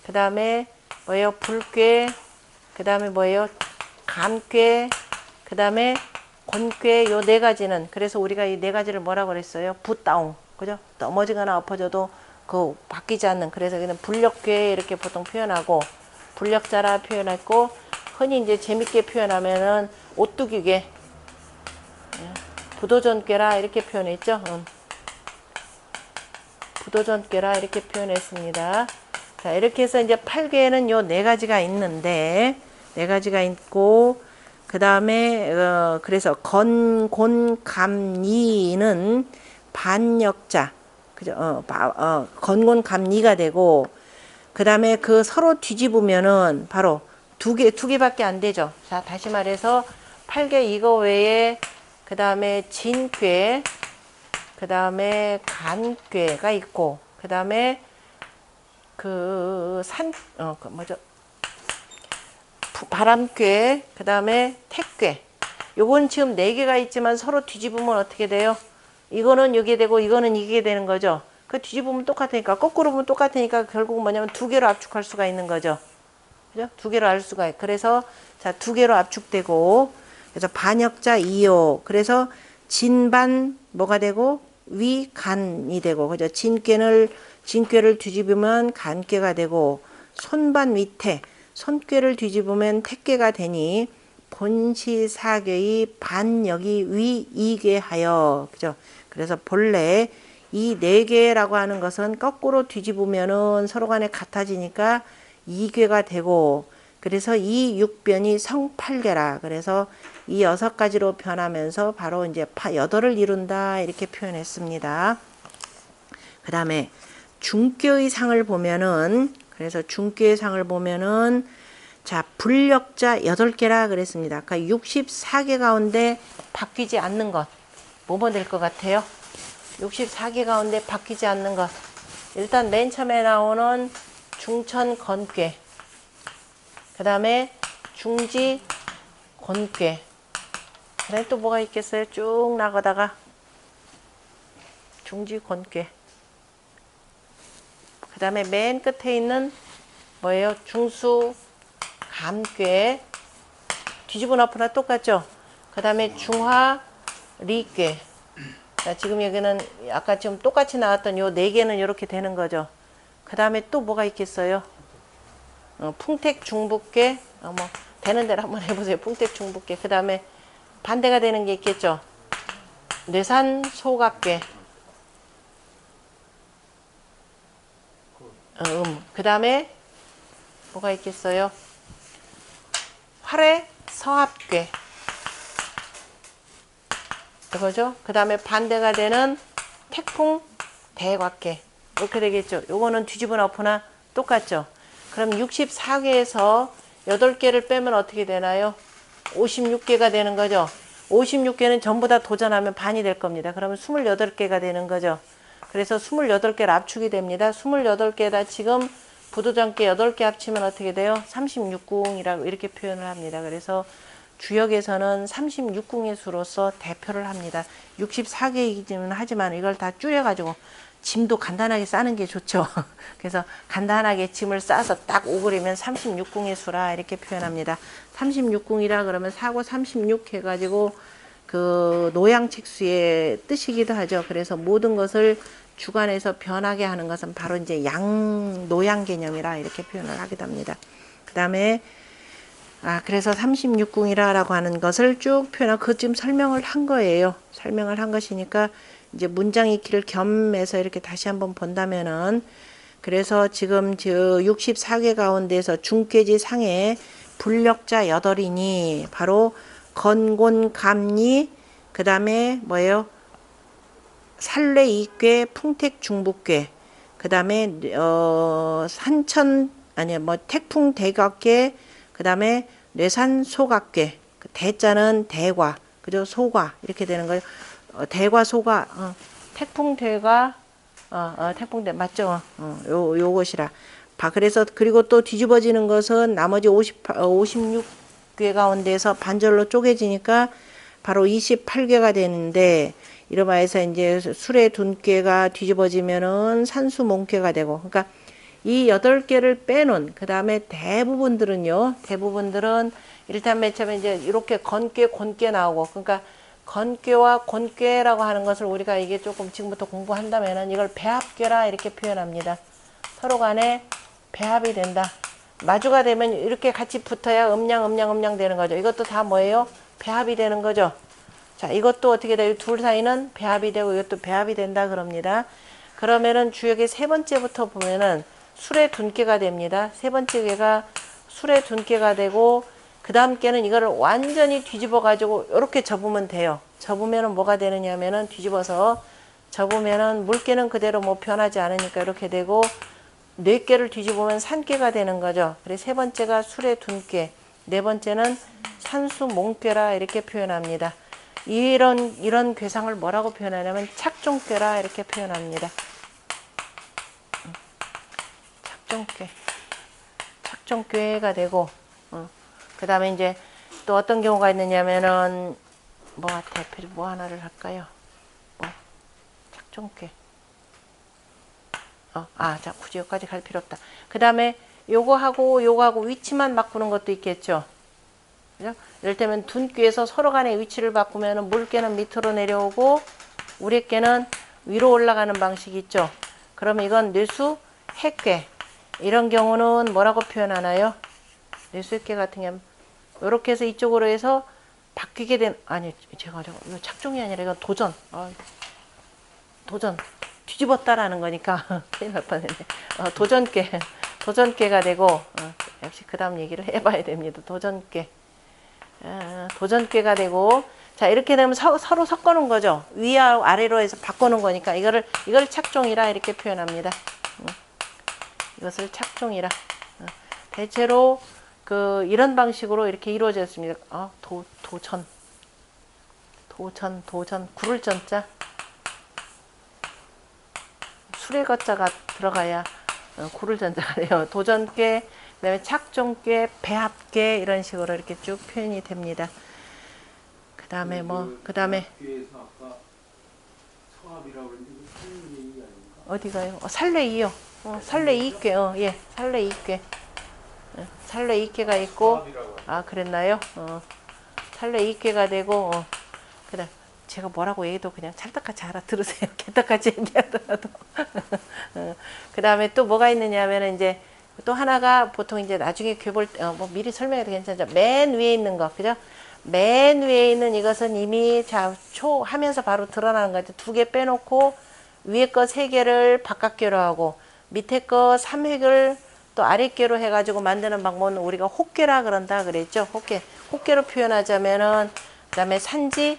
그 다음에 뭐예요? 불괴, 그 다음에 뭐예요? 감괴, 그 다음에 곤괴, 요 4가지는, 그래서 우리가 이 4가지를 뭐라고 그랬어요? 붓다옹, 그죠? 넘어지거나 엎어져도 그 바뀌지 않는, 그래서 여기는 불력괴 이렇게 보통 표현하고, 불력자라 표현했고, 흔히 이제 재밌게 표현하면은 오뚜기괴, 부도전괴라 이렇게 표현했죠. 부도전괴라 이렇게 표현했습니다. 자, 이렇게 해서 이제 8개는 요 4가지가 있는데, 4가지가 있고, 그 다음에 그래서 건곤감리는 반역자, 그죠? 건곤감리가 되고, 그 다음에 그 서로 뒤집으면은 바로 두 개밖에 안 되죠. 자, 다시 말해서 8개 이거 외에 그 다음에 진괴, 그 다음에 간괴가 있고, 그 다음에 그 뭐죠? 바람괴, 그 다음에 택괴. 요건 지금 4개가 있지만 서로 뒤집으면 어떻게 돼요? 이거는 이게 되고 이거는 이게 되는 거죠. 그 뒤집으면 똑같으니까, 거꾸로 보면 똑같으니까 결국 뭐냐면 2개로 압축할 수가 있는 거죠. 그죠? 2개로 할 수가 있고. 그래서 자, 2개로 압축되고, 그래서 반역자 2요. 그래서 진반 뭐가 되고 위간이 되고, 그죠? 진꾀를 뒤집으면 간꾀가 되고, 손반 위태, 손꾀를 뒤집으면 택괴가 되니 본시사괴의 반역이 위이괴 하여, 그죠? 그래서 본래 이 4개라고 하는 것은 거꾸로 뒤집으면은 서로 간에 같아지니까 2괴가 되고, 그래서 이 6변이 성8개라. 그래서 이 6가지로 변하면서 바로 이제 8을 이룬다 이렇게 표현했습니다. 그 다음에 중교의 상을 보면은, 그래서 중교의 상을 보면은 자, 불력자 8개라 그랬습니다. 아까 64개 가운데 바뀌지 않는 것 뭐뭐 될 것 같아요? 64개 가운데 바뀌지 않는 것, 일단 맨 처음에 나오는 중천 건괴, 그 다음에 중지 곤괴, 그 다음에 또 뭐가 있겠어요? 쭉 나가다가 중지 곤괴, 그 다음에 맨 끝에 있는 뭐예요? 중수 감괴, 뒤집어 엎으나 똑같죠? 그 다음에 중화 리괴. 자, 지금 여기는 아까 지금 똑같이 나왔던 요 4개는 이렇게 되는 거죠. 그 다음에 또 뭐가 있겠어요? 풍택 중북괴, 뭐 되는 대로 한번 해보세요. 풍택 중북괴. 그 다음에 반대가 되는 게 있겠죠. 뇌산 소각괴. 그 다음에 뭐가 있겠어요? 활의 서합괴. 이거죠. 그 다음에 반대가 되는 태풍 대곽괴. 이렇게 되겠죠. 요거는 뒤집어 엎으나 똑같죠. 그럼 64개에서 8개를 빼면 어떻게 되나요? 56개가 되는 거죠. 56개는 전부 다 도전하면 반이 될 겁니다. 그러면 28개가 되는 거죠. 그래서 28개를 압축이 됩니다. 28개에다 지금 부도전개 8개 합치면 어떻게 돼요? 36궁이라고 이렇게 표현을 합니다. 그래서 주역에서는 36궁의 수로서 대표를 합니다. 64개이기는 하지만 이걸 다 줄여가지고 짐도 간단하게 싸는 게 좋죠. 그래서 간단하게 짐을 싸서 딱 오그리면 36궁의 수라 이렇게 표현합니다. 36궁이라 그러면 사고 36 해가지고 그 노양책수의 뜻이기도 하죠. 그래서 모든 것을 주관해서 변하게 하는 것은 바로 이제 노양 개념이라 이렇게 표현을 하기도 합니다. 그 다음에 그래서 36궁이라고 하는 것을 쭉 표현하고 그 지금 설명을 한 거예요. 설명을 한 것이니까 이제 문장 익히를 겸해서 이렇게 다시 한번 본다면은 그래서 지금 저 64개 가운데서 중께지 상해 불력자 8이니 바로 건곤 감리 그 다음에 뭐예요? 살례 이괴 풍택 중북괴 그 다음에 산천 아니 뭐 태풍 대각괴 그 다음에 뇌산 소각괴 대자는 대과 그죠? 소과 이렇게 되는 거예요. 대과 소과 태풍 대과 태풍 대 맞죠? 요것이라 그래서 그리고 또 뒤집어지는 것은 나머지 56개 가운데서 반절로 쪼개지니까 바로 28개가 되는데 이러면서 이제 술의 둔께가 뒤집어지면은 산수 몽께가 되고 그러니까 이 8개를 빼놓은 그 다음에 대부분들은 일단 맨 처음에 이제 이렇게 건께 곤께 나오고 그러니까 건께와 곤께라고 하는 것을 우리가 이게 조금 지금부터 공부한다면은 이걸 배합괴라 이렇게 표현합니다. 서로 간에 배합이 된다. 마주가 되면 이렇게 같이 붙어야 음양 되는 거죠. 이것도 다 뭐예요? 배합이 되는 거죠. 자, 이것도 어떻게 돼요? 둘 사이는 배합이 되고 이것도 배합이 된다 그럽니다. 그러면은 주역의 세 번째부터 보면은 술의 둔께가 됩니다. 세 번째 괴가 술의 둔께가 되고 그 다음 께는 이거를 완전히 뒤집어 가지고 이렇게 접으면 돼요. 접으면은 뭐가 되느냐면은 뒤집어서 접으면은 물께는 그대로 뭐 변하지 않으니까 이렇게 되고 네 개를 뒤집으면 산께가 되는 거죠. 그래서 세 번째가 술의 둔께, 네 번째는 산수 몽께라 이렇게 표현합니다. 이런 괴상을 뭐라고 표현하냐면 착종괴라 이렇게 표현합니다. 착종괴가 되고 그 다음에 이제 또 어떤 경우가 있느냐면은 뭐 대표 뭐 하나를 할까요? 뭐 착종괴 자 굳이 여기까지 갈 필요 없다. 그 다음에 요거하고 위치만 바꾸는 것도 있겠죠. 그죠? 이를테면 둔께에서 서로 간의 위치를 바꾸면 물께는 밑으로 내려오고 우리께는 위로 올라가는 방식이 있죠. 그러면 이건 뇌수 해괴 이런 경우는 뭐라고 표현하나요? 뇌수 해괴 같은 경우는 이렇게 해서 이쪽으로 해서 바뀌게 된 이거 착종이 아니라 이건 도전 뒤집었다라는 거니까 큰일 날 뻔했네. 도전괴가 되고 역시 그 다음 얘기를 해봐야 됩니다. 도전괴가 되고 자 이렇게 되면 서로 섞어놓은 거죠. 위와 아래로 해서 바꿔놓은 거니까 이걸 착종이라 이렇게 표현합니다. 이것을 착종이라 대체로 이런 방식으로 이렇게 이루어졌습니다. 도전 구를 전자 술의 거자가 들어가야 구를 전자가 돼요. 도전괴 그다음에 착종괴 배합괴 이런 식으로 이렇게 쭉 표현이 됩니다. 그다음에 어디가요? 살례 이요. 살례 이괴 예 살례 이괴 살례 이괴가 있고 그랬나요? 살례 이괴가 되고 그다음 제가 뭐라고 얘기도 그냥 찰떡같이 알아들으세요. 개떡같이 얘기하더라도. 그 다음에 또 뭐가 있느냐 하면 이제 또 하나가 보통 이제 나중에 괴볼 뭐 미리 설명해도 괜찮죠. 맨 위에 있는 거, 그죠? 맨 위에 있는 이것은 이미 하면서 바로 드러나는 거죠. 2개 빼놓고 위에 거 3개를 바깥괴로 하고 밑에 거 3획을 또 아랫괴로 해가지고 만드는 방법은 우리가 혹괴라 그런다 그랬죠. 혹괴로 표현하자면은 그 다음에 산지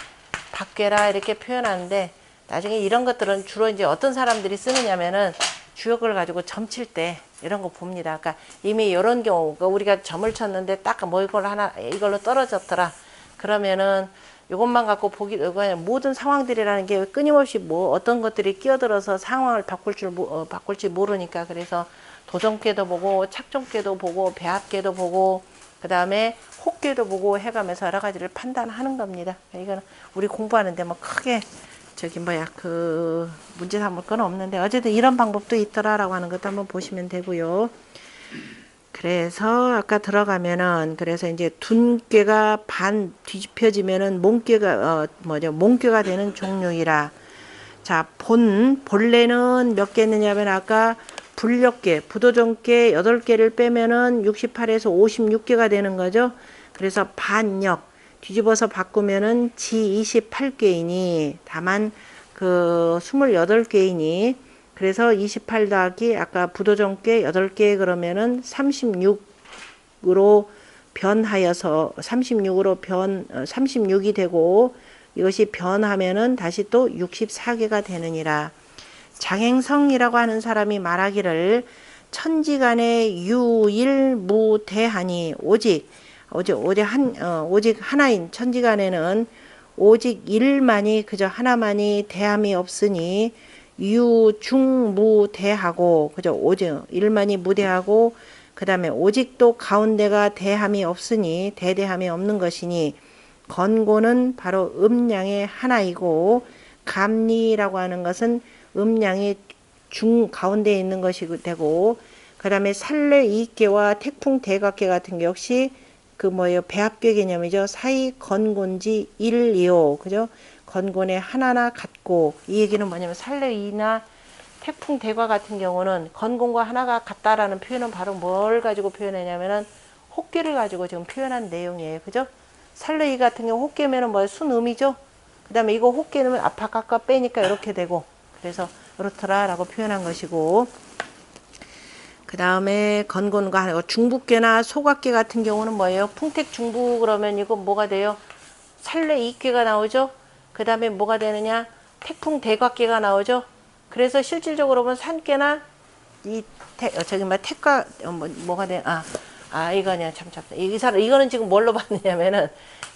밖괴라 이렇게 표현하는데 나중에 이런 것들은 주로 이제 어떤 사람들이 쓰느냐면은 주역을 가지고 점칠 때 이런 거 봅니다. 그러니까 이미 이런 경우 우리가 점을 쳤는데 딱 뭐 이걸로 떨어졌더라. 그러면은 이것만 갖고 모든 상황들이라는 게 끊임없이 뭐 어떤 것들이 끼어들어서 상황을 바꿀지 모르니까 그래서 도전괴도 보고 착종괴도 보고 배합괴도 보고 그 다음에 혹괴도 보고 해가면서 여러 가지를 판단하는 겁니다. 이거는 우리 공부하는데 뭐 크게 문제 삼을 건 없는데 어쨌든 이런 방법도 있더라라고 하는 것도 한번 보시면 되고요. 그래서 아까 들어가면은 그래서 이제 둔괴가 반 뒤집혀지면은 몽괴가 되는 종류이라. 자, 본래는 몇 개 있느냐면 아까 불력괴, 부도전괴 8개를 빼면은 68에서 56개가 되는 거죠. 그래서 반역 뒤집어서 바꾸면은 지 28개이니 다만 28개이니 그래서 28 더하기 아까 부도전께 8개 그러면은 36으로 변하여서 36으로 36이 되고 이것이 변하면은 다시 또 64개가 되느니라. 장행성이라고 하는 사람이 말하기를 천지간에 유일무대하니 오직 하나인 천지간에는 오직 일만이 그저 하나만이 대함이 없으니 유중무대하고 그저 오직 일만이 무대하고 그 다음에 오직도 가운데가 대함이 없으니 대대함이 없는 것이니 건고는 바로 음양의 하나이고 감리라고 하는 것은 음양의 중 가운데에 있는 것이 되고 그 다음에 살례 이익계와 태풍 대각계 같은 게 역시 그 뭐예요 배합계 개념이죠. 사이 건곤지 일이요 그죠. 건곤의 하나나 같고 이 얘기는 뭐냐면 살례이나 태풍 대과 같은 경우는 건곤과 하나가 같다라는 표현은 바로 뭘 가지고 표현하냐면은 혹계를 가지고 지금 표현한 내용이에요. 그죠? 살레이 같은 경우 혹계면은 뭐 순음이죠. 그 다음에 이거 혹계는 앞 바깥과 빼니까 이렇게 되고 그래서 그렇더라라고 표현한 것이고 그 다음에 건곤과 중북계나 소각계 같은 경우는 뭐예요? 풍택 중부 그러면 이거 뭐가 돼요? 살레 이익계가 나오죠. 그 다음에 뭐가 되느냐? 태풍 대각계가 나오죠. 그래서 실질적으로 보면 산계나 이 택과 뭐가 돼? 이거냐 참 이거는 지금 뭘로 봤느냐면은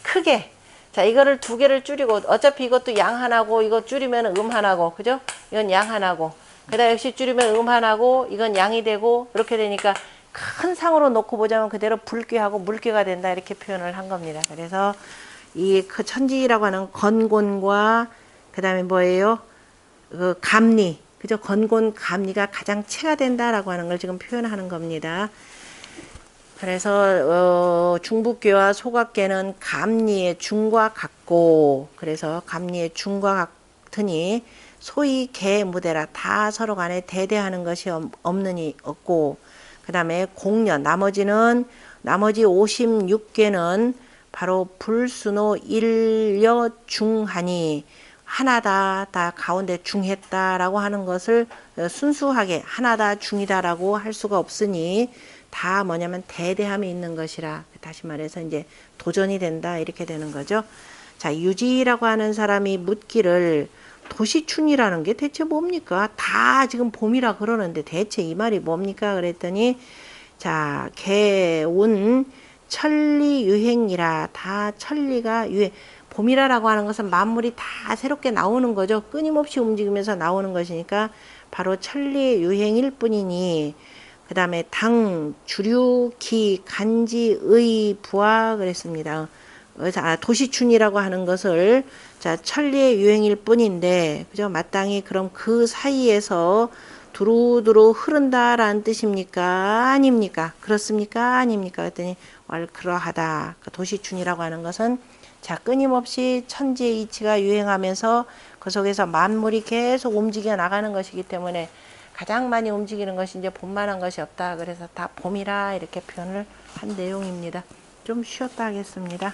크게 자 이거를 두 개를 줄이고 어차피 이것도 양 하나고 이거 줄이면 하나고 그죠? 이건 양 하나고 그다음 역시 줄이면 하나고 이건 양이 되고 이렇게 되니까 큰 상으로 놓고 보자면 그대로 불괴하고 물괴가 된다 이렇게 표현을 한 겁니다. 그래서 이 그 천지라고 하는 건곤과 그 다음에 뭐예요? 그 감리 그죠? 건곤 감리가 가장 체가 된다라고 하는 걸 지금 표현하는 겁니다. 그래서 중북계와 소각계는 감리의 중과 같고 그래서 감리의 중과 같으니 소위 개 무대라 다 서로 간에 대대하는 것이 없느니 없고 그 다음에 공년 나머지 56개는 바로 불순호 일여 중하니 하나다 다 가운데 중했다라고 하는 것을 순수하게 하나다 중이다라고 할 수가 없으니 다 뭐냐면 대대함이 있는 것이라 다시 말해서 이제 도전이 된다 이렇게 되는 거죠. 자 유지라고 하는 사람이 묻기를 도시춘이라는 게 대체 뭡니까? 다 지금 봄이라 그러는데 대체 이 말이 뭡니까? 그랬더니 자 개운 천리유행이라 다 천리가 유행 봄이라고 하는 것은 만물이 다 새롭게 나오는 거죠. 끊임없이 움직이면서 나오는 것이니까 바로 천리의 유행일 뿐이니 그 다음에 당, 주류, 기, 간지, 의, 부하 그랬습니다. 도시춘이라고 하는 것을 자 천리의 유행일 뿐인데 그죠? 마땅히 그럼 그 사이에서 두루두루 흐른다라는 뜻입니까? 아닙니까? 그렇습니까? 아닙니까? 그랬더니 그러하다. 도시춘이라고 하는 것은 자 끊임없이 천지의 이치가 유행하면서 그 속에서 만물이 계속 움직여 나가는 것이기 때문에 가장 많이 움직이는 것이 이제 봄만한 것이 없다. 그래서 다 봄이라 이렇게 표현을 한 내용입니다. 좀 쉬었다 하겠습니다.